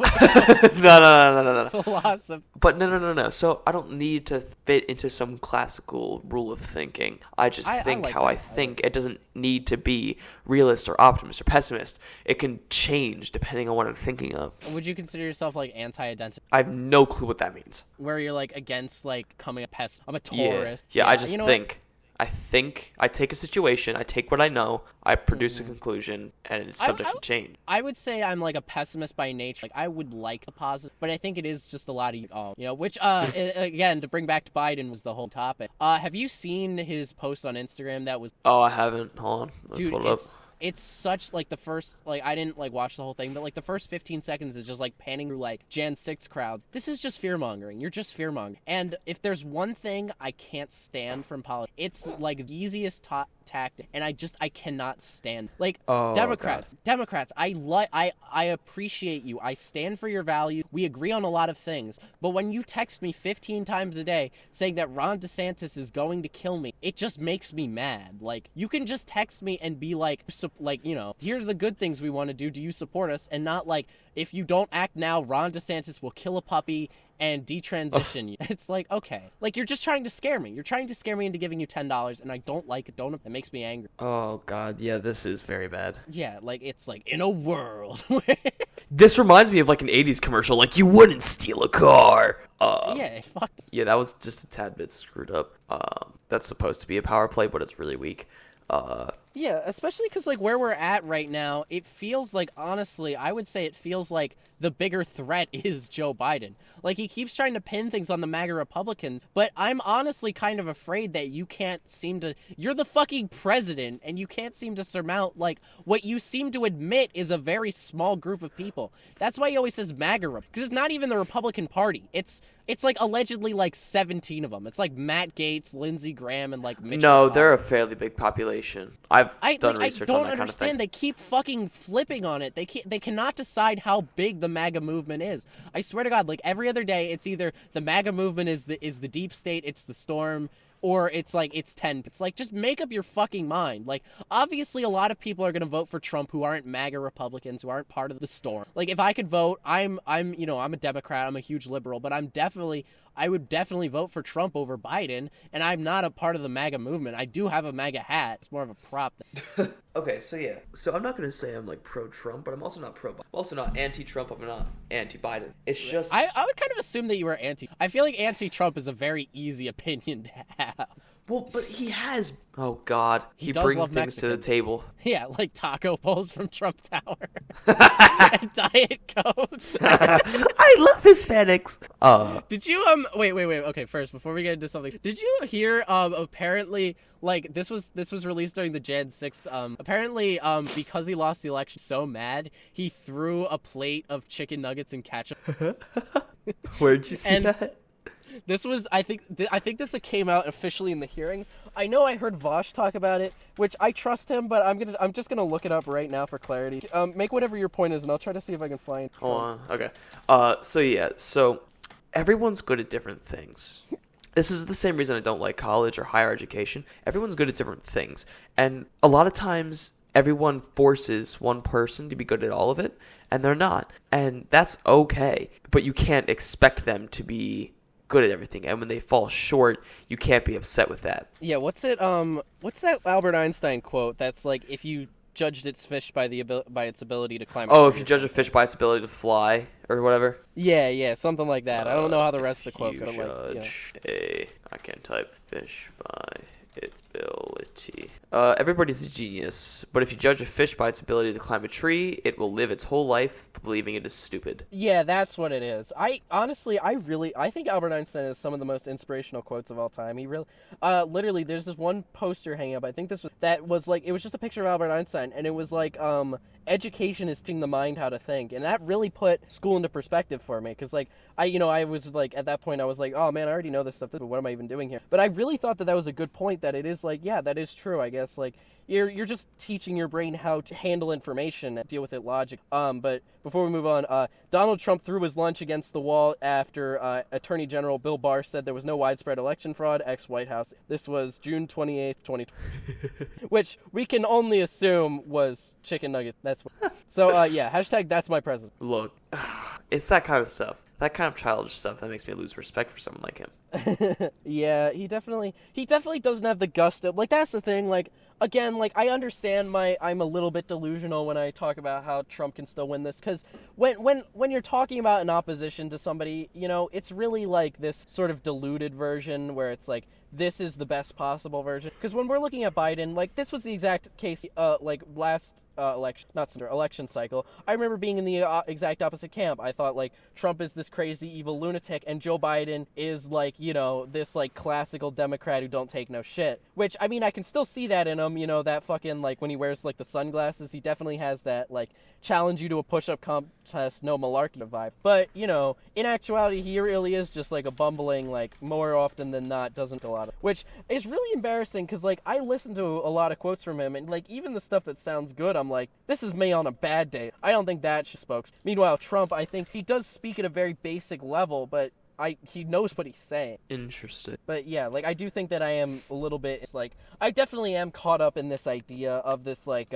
No. Philosophy. But no. So I don't need to fit into some classical rule of thinking. I just think how I think. It doesn't need to be realist or optimist or pessimist. It can change depending on what I'm thinking of. Would you consider yourself, like, anti-identity? I have no clue what that means. Where you're, like, against, like, coming a pest. I'm a tourist. Yeah, I just think. I think I take a situation, I take what I know, I produce a conclusion, and it's subject to change. I would say I'm like a pessimist by nature. Like I would like the positive, but I think it is just a lot of which again, to bring back to Biden was the whole topic. Have you seen his post on Instagram that was Oh, I haven't. Hold on. Let me dude, pull it up. it's such like the first like I didn't like watch the whole thing, but like the first 15 seconds is just like panning through like Jan 6 crowds. This is just fear mongering. You're just fear mongering. And if there's one thing I can't stand from politics, it's like the easiest tactic, and I cannot stand like Democrats. I appreciate you. I stand for your value. We agree on a lot of things. But when you text me 15 times a day saying that Ron DeSantis is going to kill me, it just makes me mad. Like you can just text me and be like here's the good things we want to do. Do you support us? And not like, if you don't act now, Ron DeSantis will kill a puppy and detransition you. It's like, okay. Like, you're just trying to scare me. You're trying to scare me into giving you $10, and I don't like it. It makes me angry. Oh, God. Yeah, this is very bad. Yeah, like, it's like, in a world where... This reminds me of, like, an 80s commercial. Like, you wouldn't steal a car. Yeah, it's fucked. Yeah, that was just a tad bit screwed up. That's supposed to be a power play, but it's really weak. Yeah, especially because, like, where we're at right now, it feels like, honestly, I would say it feels like the bigger threat is Joe Biden. Like, he keeps trying to pin things on the MAGA Republicans, but I'm honestly kind of afraid that you can't seem to... You're the fucking president, and you can't seem to surmount, like, what you seem to admit is a very small group of people. That's why he always says MAGA, because it's not even the Republican Party. It's like allegedly like 17 of them. It's like Matt Gaetz, Lindsey Graham, and like Mitch McConnell. They're a fairly big population. I've done research on that kind of thing. I don't understand. They keep fucking flipping on it. They cannot decide how big the MAGA movement is. I swear to God, like every other day, it's either the MAGA movement is the deep state, it's the storm, or it's like it's 10. It's like, just make up your fucking mind. Like, obviously a lot of people are going to vote for Trump who aren't MAGA Republicans, who aren't part of the storm. Like, if I could vote, I'm a Democrat, I'm a huge liberal, but I would definitely vote for Trump over Biden, and I'm not a part of the MAGA movement. I do have a MAGA hat. It's more of a prop. Okay, so yeah. So I'm not going to say I'm like pro-Trump, but I'm also not pro-Biden. I'm also not anti-Trump, I'm not anti-Biden. It's just... I would kind of assume that you were anti... I feel like anti-Trump is a very easy opinion to have. Well, but he has... Oh, God. He does brings love things to the Mexicans. table. Yeah, like taco bowls from Trump Tower. And Diet Coke. I love Hispanics. Did you, wait. Okay, first, before we get into something, did you hear, apparently, like, this was released during the Jan 6, apparently, because he lost the election so mad, he threw a plate of chicken nuggets and ketchup. Where'd you see that? This was, I think this came out officially in the hearing. I know I heard Vosh talk about it, which I trust him, but I'm just gonna look it up right now for clarity. Make whatever your point is, and I'll try to see if I can find. Hold on. Okay. So everyone's good at different things. This is the same reason I don't like college or higher education. Everyone's good at different things, and a lot of times everyone forces one person to be good at all of it, and they're not, and that's okay. But you can't expect them to be good at everything, and when they fall short, you can't be upset with that. Yeah, what's that Albert Einstein quote that's like, if you judged its fish by its ability to climb if you judge a fish by its ability to fly or whatever. Yeah, something like that. I don't know how the rest of the quote goes. I can't type fish by its ability. Everybody's a genius, but if you judge a fish by its ability to climb a tree, it will live its whole life believing it is stupid. Yeah, that's what it is. I think Albert Einstein is some of the most inspirational quotes of all time. He really, literally, there's this one poster hanging up. I think it was just a picture of Albert Einstein, and it was like, education is teaching the mind how to think, and that really put school into perspective for me, because like I was like, at that point I was like, oh man, I already know this stuff, but what am I even doing here? But I really thought that was a good point, that it is like, yeah, that is true, I guess. Like, you're just teaching your brain how to handle information and deal with it logic. But before we move on, Donald Trump threw his lunch against the wall after Attorney General Bill Barr said there was no widespread election fraud, ex-White House. This was June 28th, 2020. Which we can only assume was chicken nugget. That's what. So, yeah, hashtag that's my president. Look, it's that kind of stuff. That kind of childish stuff that makes me lose respect for someone like him. Yeah, he definitely doesn't have the gusto. Like, that's the thing. Like, again, like, I understand I'm a little bit delusional when I talk about how Trump can still win this, because when you're talking about an opposition to somebody, it's really like this sort of diluted version where it's like this is the best possible version. Because when we're looking at Biden, like, this was the exact case, like, last election cycle. I remember being in the exact opposite camp. I thought, like, Trump is this crazy evil lunatic, and Joe Biden is, like, you know, this, like, classical Democrat who don't take no shit. Which, I mean, I can still see that in him, you know, that fucking, like, when he wears, like, the sunglasses, he definitely has that, like, challenge you to a push-up contest, no malarkey vibe. But, you know, in actuality, he really is just, like, a bumbling, like, more often than not, doesn't a lot of, which is really embarrassing, because, like, I listen to a lot of quotes from him, and, like, even the stuff that sounds good, I'm like, this is me on a bad day. I don't think that spokes. Meanwhile, Trump, I think he does speak at a very basic level, but he knows what he's saying. Interesting. But yeah, like, I do think that I am a little bit, it's like, I definitely am caught up in this idea of this, like,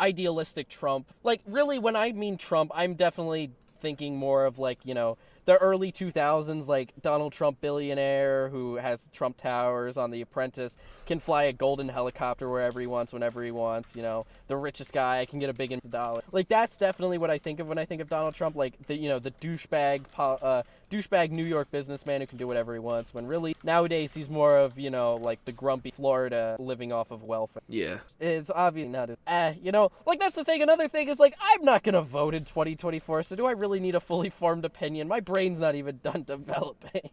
idealistic Trump. Like, really, when I mean Trump, I'm definitely thinking more of, like, you know, the early 2000s, like, Donald Trump billionaire who has Trump Towers on The Apprentice, can fly a golden helicopter wherever he wants, whenever he wants, you know, the richest guy, can get a big $1. Like, that's definitely what I think of when I think of Donald Trump, like, the, you know, the douchebag New York businessman who can do whatever he wants, when really, nowadays, he's more of, you know, like, the grumpy Florida living off of welfare. Yeah. It's obviously not you know, like, that's the thing. Another thing is, like, I'm not gonna vote in 2024, so do I really need a fully formed opinion? My brain's not even done developing.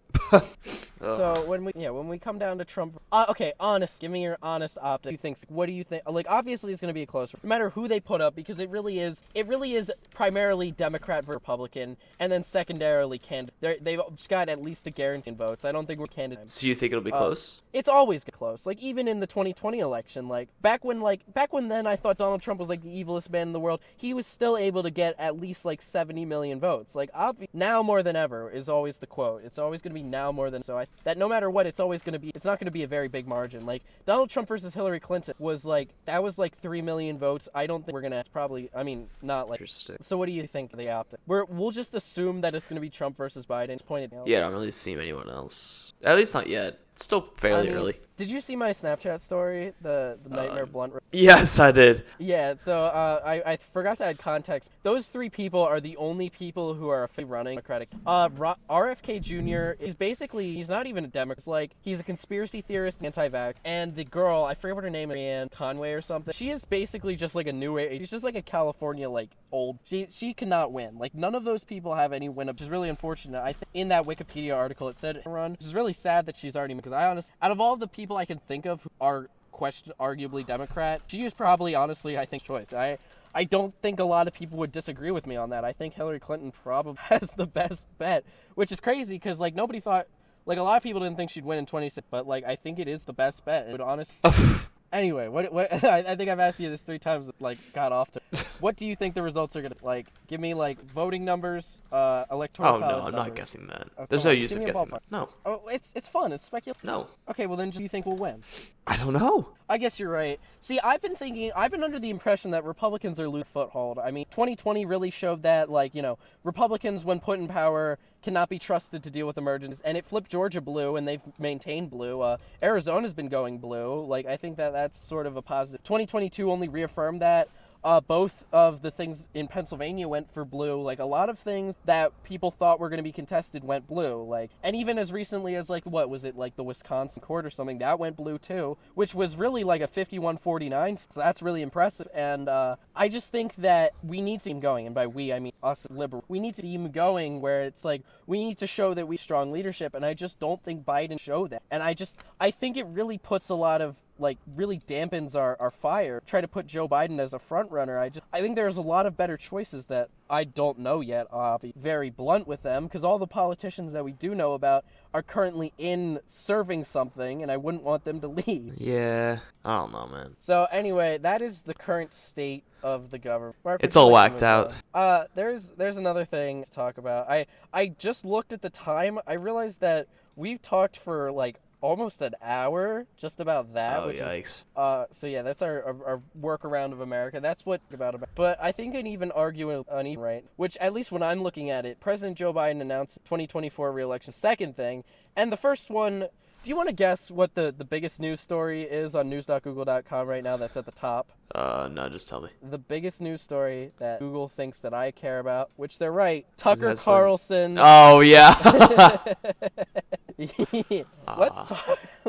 So when we come down to Trump, okay, give me your honest optic. What do you think? Like, obviously it's going to be a close one, no matter who they put up, because it really is primarily Democrat versus Republican, and then secondarily candidate. They've just got at least a guarantee in votes. I don't think we're candidates. So you think it'll be close? It's always close. Like, even in the 2020 election, like, back when then I thought Donald Trump was, like, the evilest man in the world, he was still able to get at least, like, 70 million votes. Like, now more than ever is always the quote. It's always going to be now more than, so that no matter what, it's not going to be a very big margin. Like, Donald Trump versus Hillary Clinton was, like, that was, like, 3 million votes. I don't think we're going to, probably, I mean, not, like, interesting. So what do you think of the optic? We'll just assume that it's going to be Trump versus Biden. Yeah, I don't really see anyone else. At least not yet. It's still fairly early. Did you see my Snapchat story? The Nightmare Blunt? Yes, I did. Yeah, so I forgot to add context. Those 3 people are the only people who are officially running Democratic. RFK Jr. is basically, he's not even a Democrat. It's like, he's a conspiracy theorist, anti-vax. And the girl, I forget what her name is, Anne Conway or something. She is basically just like a new age. She's just like a California, like, old. She cannot win. Like, none of those people have any win, which is really unfortunate. I think in that Wikipedia article it said run, which is really sad that she's already, because I honestly, out of all the people I can think of who are arguably Democrat, she is probably, honestly, I think, choice. I don't think a lot of people would disagree with me on that. I think Hillary Clinton probably has the best bet, which is crazy because, like, nobody thought, like, a lot of people didn't think she'd win in 26, but, like, I think it is the best bet. It would honestly. Anyway, what I think I've asked you this 3 times, like, got off to. What do you think the results are gonna, like, give me, like, voting numbers, electoral college no, I'm numbers. not guessing that. Okay, There's no use of guessing that. No. Oh, it's fun. It's speculative. No. Okay, well then, do you think we'll win? I don't know. I guess you're right. See, I've been under the impression that Republicans are losing foothold. I mean, 2020 really showed that, like, you know, Republicans, when put in power, cannot be trusted to deal with emergencies, and it flipped Georgia blue, and they've maintained blue. Arizona's been going blue. Like, I think that's sort of a positive. 2022 only reaffirmed that. Both of the things in Pennsylvania went for blue. Like, a lot of things that people thought were going to be contested went blue. Like, and even as recently as, like, what was it, like the Wisconsin court or something, that went blue too, which was really like a 51-49. So that's really impressive. And I just think that we need to keep going, and by we I mean us liberal. We need to keep going where it's like we need to show that we strong leadership, and I just don't think Biden showed that. And I think it really puts a lot of, like, really dampens our fire. Try to put Joe Biden as a front runner. I think there's a lot of better choices that I don't know yet. I'll be very blunt with them, because all the politicians that we do know about are currently in serving something, and I wouldn't want them to leave. Yeah, I don't know, man. So anyway, that is the current state of the government. Mark, it's all whacked out. There's another thing to talk about. I just looked at the time. I realized that we've talked for, like, almost an hour just about that. Oh, which yikes. So yeah, that's our workaround of America. That's what about. But I think I'd even argue an right, which, at least when I'm looking at it, President Joe Biden announced 2024 re-election. Second thing, and the first one, do you want to guess what the biggest news story is on news.google.com right now that's at the top? No, just tell me. The biggest news story that Google thinks that I care about, which they're right, Tucker Carlson. Oh, yeah.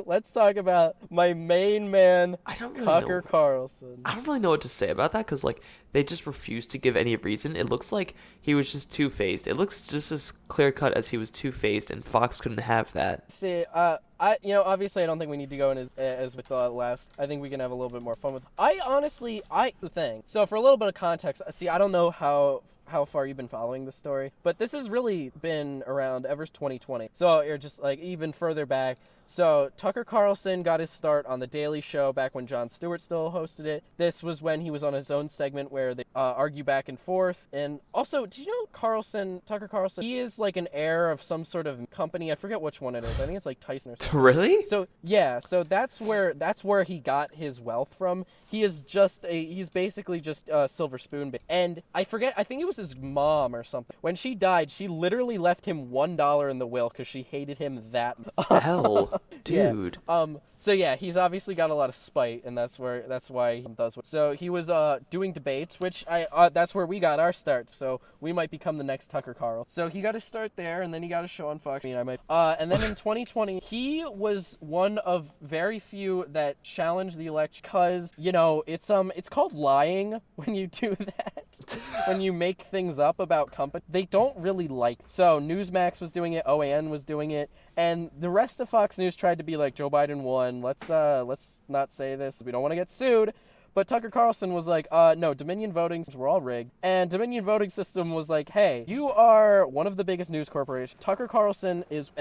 Let's talk about my main man, I don't really Tucker know. Carlson. I don't really know what to say about that because, like, they just refuse to give any reason. It looks like he was just two-faced. It looks just as clear-cut as he was two-faced, and Fox couldn't have that. See, obviously, I don't think we need to go in as with last. I think we can have a little bit more fun with. The thing. So for a little bit of context, see, I don't know how far you've been following this story, but this has really been around ever since 2020. So you're just like even further back. So Tucker Carlson got his start on The Daily Show back when Jon Stewart still hosted it. This was when he was on his own segment where they argue back and forth. And also, did you know Tucker Carlson, he is like an heir of some sort of company. I forget which one it is. I think it's like Tyson or something. Really? So yeah, so that's where he got his wealth from. He's basically just a silver spoon. And I think it was his mom or something. When she died, she literally left him $1 in the will because she hated him that much. Hell, dude. Yeah. So yeah, he's obviously got a lot of spite, and that's why he does. So he was doing debates, which that's where we got our start. So we might become the next Tucker Carlson. So he got his start there, and then he got a show on Fox. And then in 2020, he was one of very few that challenged the election because it's called lying when you do that. When you make things up about company, they don't really like. So Newsmax was doing it, OAN was doing it, and the rest of Fox News tried to be like, Joe Biden won. Let's not say this. We don't want to get sued. But Tucker Carlson was like, no, Dominion voting were all rigged. And Dominion voting system was like, hey, you are one of the biggest news corporations. Tucker Carlson is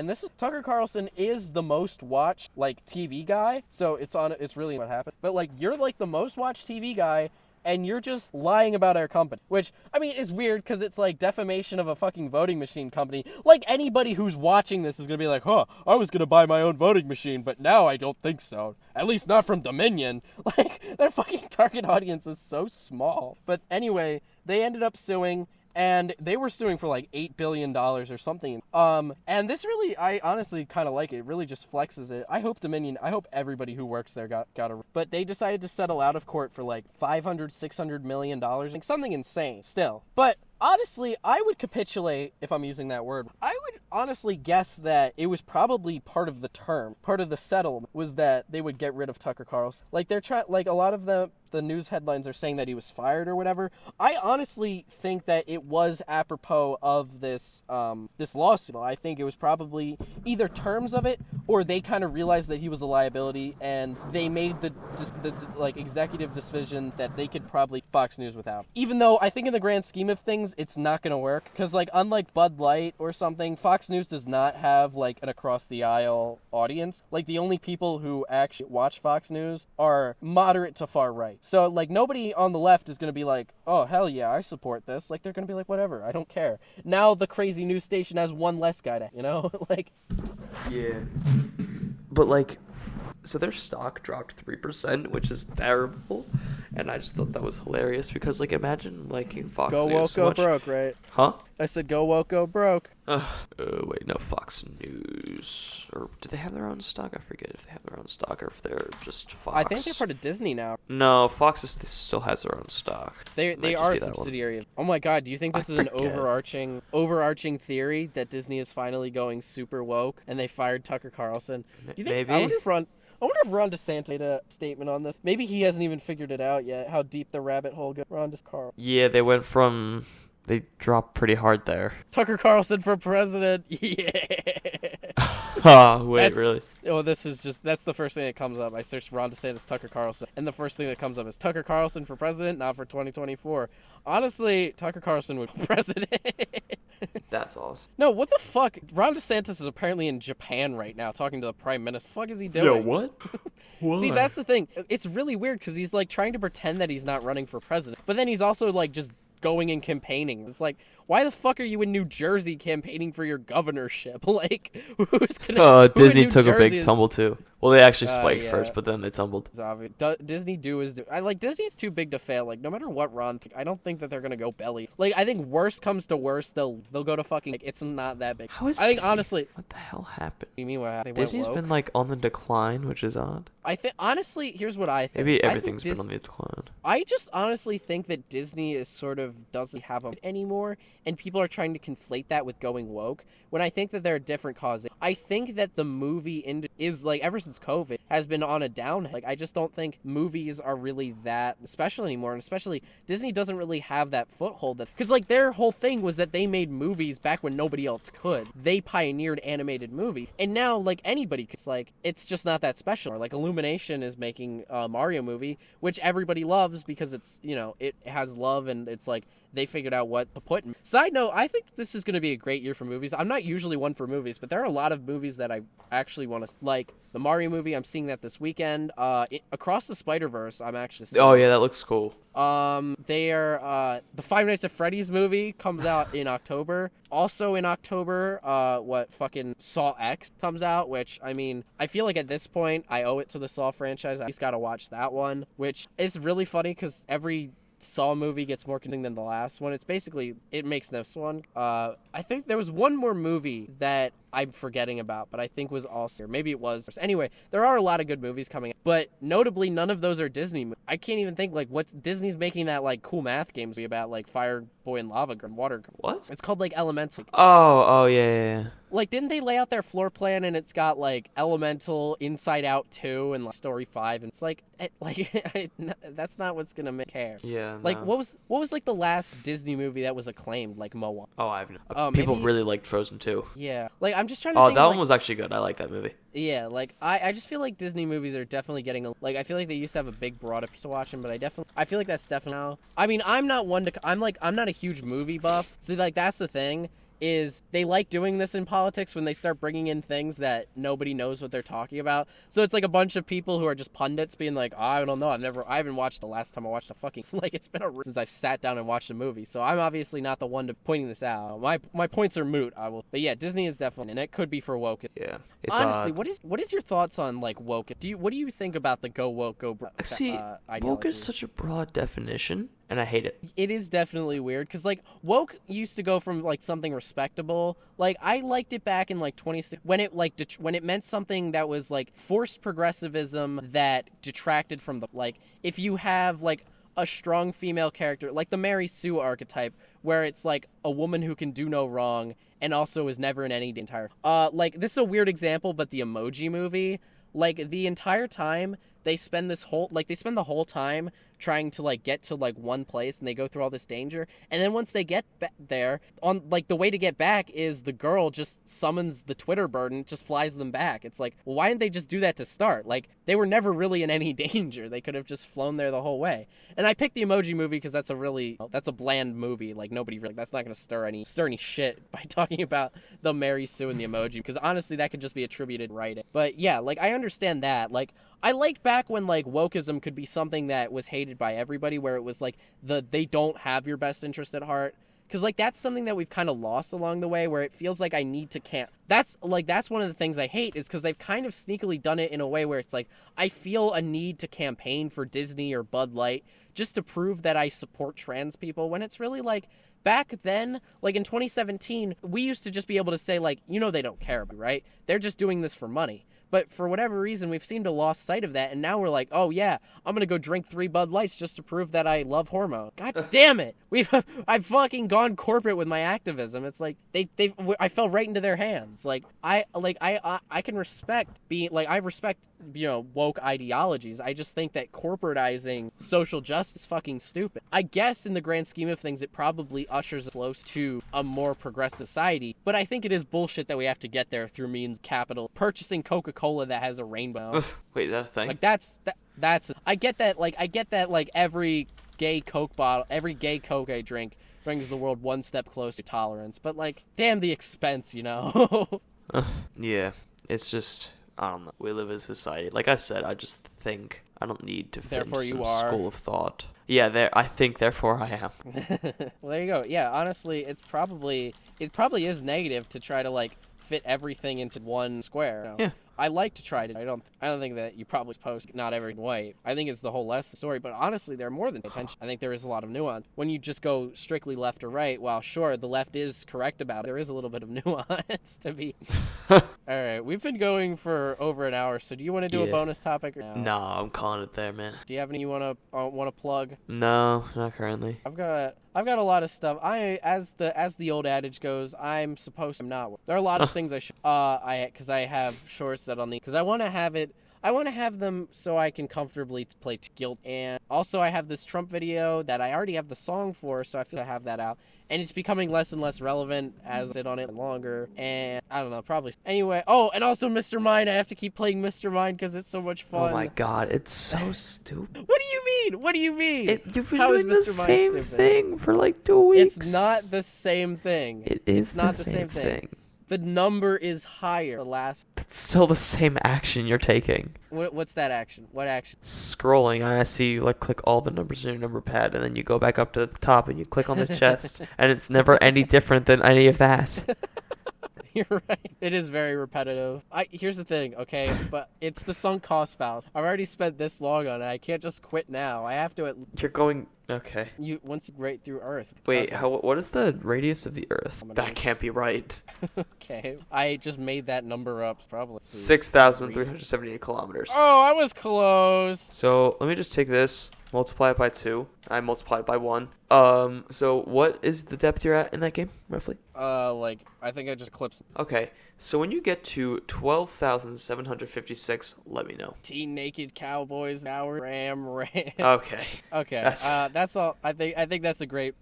the most watched like TV guy. So it's really what happened. But like you're like the most watched TV guy, and you're just lying about our company. Which, I mean, is weird because it's like defamation of a fucking voting machine company. Like, anybody who's watching this is going to be like, huh, I was going to buy my own voting machine, but now I don't think so. At least not from Dominion. Like, their fucking target audience is so small. But anyway, they ended up suing. And they were suing for like $8 billion or something. And this really, I honestly kind of like it. It really just flexes it. I hope everybody who works there got a. But they decided to settle out of court for like $600 million. Like something insane still. But honestly, I would capitulate, if I'm using that word. I would honestly guess that it was probably part of the settlement was that they would get rid of Tucker Carlson. Like a lot of the news headlines are saying that he was fired or whatever. I honestly think that it was apropos of this lawsuit. I think it was probably either terms of it or they kind of realized that he was a liability and they made the executive decision that they could probably Fox News without. Even though I think in the grand scheme of things, it's not going to work because like unlike Bud Light or something, Fox News does not have like an across the aisle audience. Like the only people who actually watch Fox News are moderate to far right. So like nobody on the left is going to be like, oh hell yeah, I support this. Like they're going to be like, whatever, I don't care. Now the crazy news station has one less guy to, like. Yeah. But like, so their stock dropped 3%, which is terrible. And I just thought that was hilarious because, like, imagine liking Fox Go News woke, so go much. broke, right? Huh? I said go woke, go broke. Wait, no, Fox News. Or do they have their own stock? I forget if they have their own stock or if they're just Fox. I think they're part of Disney now. No, Fox still has their own stock. They are a subsidiary. Oh my god, do you think this is an overarching theory that Disney is finally going super woke and they fired Tucker Carlson? Do you think, Maybe. I wonder if Ron DeSantis made a statement on this. Maybe he hasn't even figured it out yet, how deep the rabbit hole goes. Ron DeSantis. Yeah, they dropped pretty hard there. Tucker Carlson for president. Yeah. Really? Oh, that's the first thing that comes up. I searched Ron DeSantis, Tucker Carlson, and the first thing that comes up is Tucker Carlson for president, not for 2024. Honestly, Tucker Carlson would be president. That's awesome. No, what the fuck? Ron DeSantis is apparently in Japan right now talking to the prime minister. What the fuck is he doing? Yo, what? What? See, that's the thing. It's really weird because he's like trying to pretend that he's not running for president, but then he's also like just going and campaigning. It's like, why the fuck are you in New Jersey campaigning for your governorship? Like, who's gonna? Disney took a big tumble too. Well, they actually spiked Yeah. first, but then they tumbled. It's obvious. Disney I like Disney's too big to fail. Like no matter what Ron, I don't think that they're gonna go belly. Like I think worst comes to worst, they'll go to fucking. Like, it's not that big. How is I think Disney, honestly. what the hell happened? You mean what? They went Disney's woke? been like on the decline, which is odd. I think honestly, here's what I think. Maybe I think everything's been on the decline. I just honestly think that Disney is sort of doesn't have a anymore, and people are trying to conflate that with going woke. When I think that there are different causes. I think that the movie is like ever since COVID has been on a down. Like I just don't think movies are really that special anymore, and especially Disney doesn't really have that foothold. Because like their whole thing was that they made movies back when nobody else could. They pioneered animated movie, and now like anybody could. Like it's just not that special. Like Illumination is making a Mario movie, which everybody loves because it's it has love and it's like they figured out what to put in. Side note, I think this is going to be a great year for movies. I'm not usually one for movies, but there are a lot of movies that I actually want to like. The Mario movie, I'm seeing that this weekend. Across the Spider-Verse, I'm actually seeing. Oh yeah, that looks cool. The Five Nights at Freddy's movie comes out in October. Also in October, fucking Saw X comes out, which, I mean, I feel like at this point, I owe it to the Saw franchise. I just gotta watch that one, which is really funny because every Saw movie gets more confusing than the last one. It makes no one. I think there was one more movie that I'm forgetting about, but I think was also, maybe it was. Anyway, there are a lot of good movies coming out, but notably none of those are Disney movies. I can't even think like what's Disney's making that like cool math games about like Fire Boy and Lava Girl, Water Girl. What? It's called like Elemental. Oh yeah. Like, didn't they lay out their floor plan and it's got like Elemental, Inside Out 2, and like Story 5, and it's like that's not what's gonna make care. Yeah. Like, no. what was like the last Disney movie that was acclaimed, like Moana? Oh, I've people maybe- really liked Frozen 2. Yeah, like I'm just trying to. Oh, think, that like, one was actually good. I like that movie. Yeah, like I just feel like Disney movies are definitely getting I feel like they used to have a big broad appeal to watching, but I feel like that's definitely now. I mean, I'm not a huge movie buff, so like that's the thing. Is they like doing this in politics when they start bringing in things that nobody knows what they're talking about. So it's like a bunch of people who are just pundits being like, oh, I don't know, I haven't watched the last time I watched a fucking like it's been since I've sat down and watched a movie. So I'm obviously not the one to pointing this out. My points are moot. But yeah, Disney is definitely, and it could be for woke. Yeah, it's honestly, what is your thoughts on like woke? What do you think about the go woke go? See, woke is such a broad definition. And I hate it. It is definitely weird because like woke used to go from like something respectable. Like I liked it back in like 2016 when it like when it meant something that was like forced progressivism that detracted from the like if you have like a strong female character like the Mary Sue archetype where it's like a woman who can do no wrong and also is never in any entire like this is a weird example, but the Emoji Movie, like the entire time they spend the whole time trying to like get to like one place and they go through all this danger, and then once they get there, on like the way to get back is the girl just summons the Twitter bird and just flies them back. It's like, well, why didn't they just do that to start? Like they were never really in any danger. They could have just flown there the whole way. And I picked the Emoji Movie because that's a bland movie. Like nobody really, that's not gonna stir any shit by talking about the Mary Sue and the Emoji, because honestly that could just be attributed right. But yeah, like I understand that. Like I liked back when like wokeism could be something that was hated by everybody, where it was like they don't have your best interest at heart. Because like that's something that we've kind of lost along the way, where it feels like I need to camp. That's one of the things I hate, is because they've kind of sneakily done it in a way where it's like I feel a need to campaign for Disney or Bud Light just to prove that I support trans people, when it's really like back then, like in 2017, we used to just be able to say like, they don't care about, right? They're just doing this for money. But for whatever reason, we've seemed to lost sight of that, and now we're like, oh yeah, I'm gonna go drink 3 Bud Lights just to prove that I love hormone. God damn it! I've fucking gone corporate with my activism. It's like I fell right into their hands. Like I can respect I respect woke ideologies. I just think that corporatizing social justice is fucking stupid. I guess in the grand scheme of things, it probably ushers us close to a more progressive society. But I think it is bullshit that we have to get there through means capital, purchasing Coca-Cola that has a rainbow. Wait, that thing? Like that's I get that like every gay Coke I drink brings the world one step closer to tolerance, but like damn the expense, Yeah, it's just, I don't know. We live in a society. Like I said, I just think I don't need to fit Therefore into you some are. school of thought. Yeah, I think therefore I am. Well, there you go. Yeah, honestly, it probably is negative to try to like fit everything into one square. Yeah. I like to try to. I don't think that you probably post not every white. I think it's the whole lesson story. But honestly, there are more than attention. I think there is a lot of nuance when you just go strictly left or right. While sure, the left is correct about it, there is a little bit of nuance to be. All right, we've been going for over an hour. So do you want to do a bonus topic? Or no? No, I'm calling it there, man. Do you have any you want to plug? No, not currently. I've got a lot of stuff. As the old adage goes, I'm supposed to not. There are a lot of things I should. Because I have shorts that I'll need. Because I want to have it. I want to have them so I can comfortably play Guild. And also I have this Trump video that I already have the song for, so I feel I have that out. And it's becoming less and less relevant as I sit on it longer. And I don't know, probably. Anyway, and also Mr. Mine. I have to keep playing Mr. Mine because it's so much fun. Oh my god, it's so stupid. What do you mean? What do you mean? You've been How doing the is Mr. Mine same stupid? thing for like 2 weeks. It's not the same thing. It is It's not the same thing. The number is higher. That's still the same action you're taking. What's that action? What action? Scrolling, I see you like click all the numbers in your number pad, and then you go back up to the top and you click on the chest, and it's never any different than any of that. You're right. It is very repetitive. Here's the thing, okay? But it's the sunk cost fallacy. I've already spent this long on it. I can't just quit now. I have to. You're going. Okay. Once you break through Earth. Wait, okay. what is the radius of the Earth? That can't be right. Okay. I just made that number up. Probably 6,378 kilometers. Oh, I was close. So let me just take this, multiply it by 2. I multiply it by 1. So what is the depth you're at in that game, roughly? I think I just clipped. Okay, so when you get to 12,756, let me know. Teen naked cowboys, hour ram. Okay. Okay. That's all. I think that's a great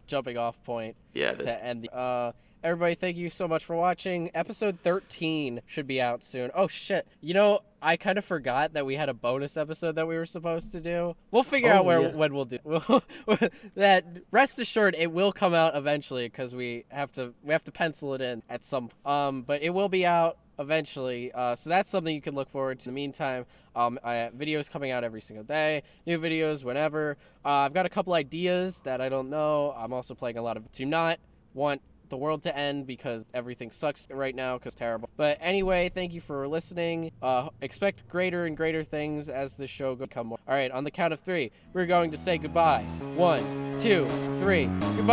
jumping off point. Yeah, it is. To end the. Everybody, thank you so much for watching. Episode 13 should be out soon. Oh, shit. I kind of forgot that we had a bonus episode that we were supposed to do. We'll figure out when we'll do. That rest assured, it will come out eventually because we have to pencil it in at some. But it will be out eventually. So that's something you can look forward to. In the meantime, I have videos coming out every single day. New videos whenever. I've got a couple ideas that I don't know. I'm also playing a lot of. Do not want the world to end because everything sucks right now because terrible. But anyway, thank you for listening. Expect greater and greater things as the show become more. All right, on the count of 3, we're going to say goodbye. 1, 2, 3. Goodbye.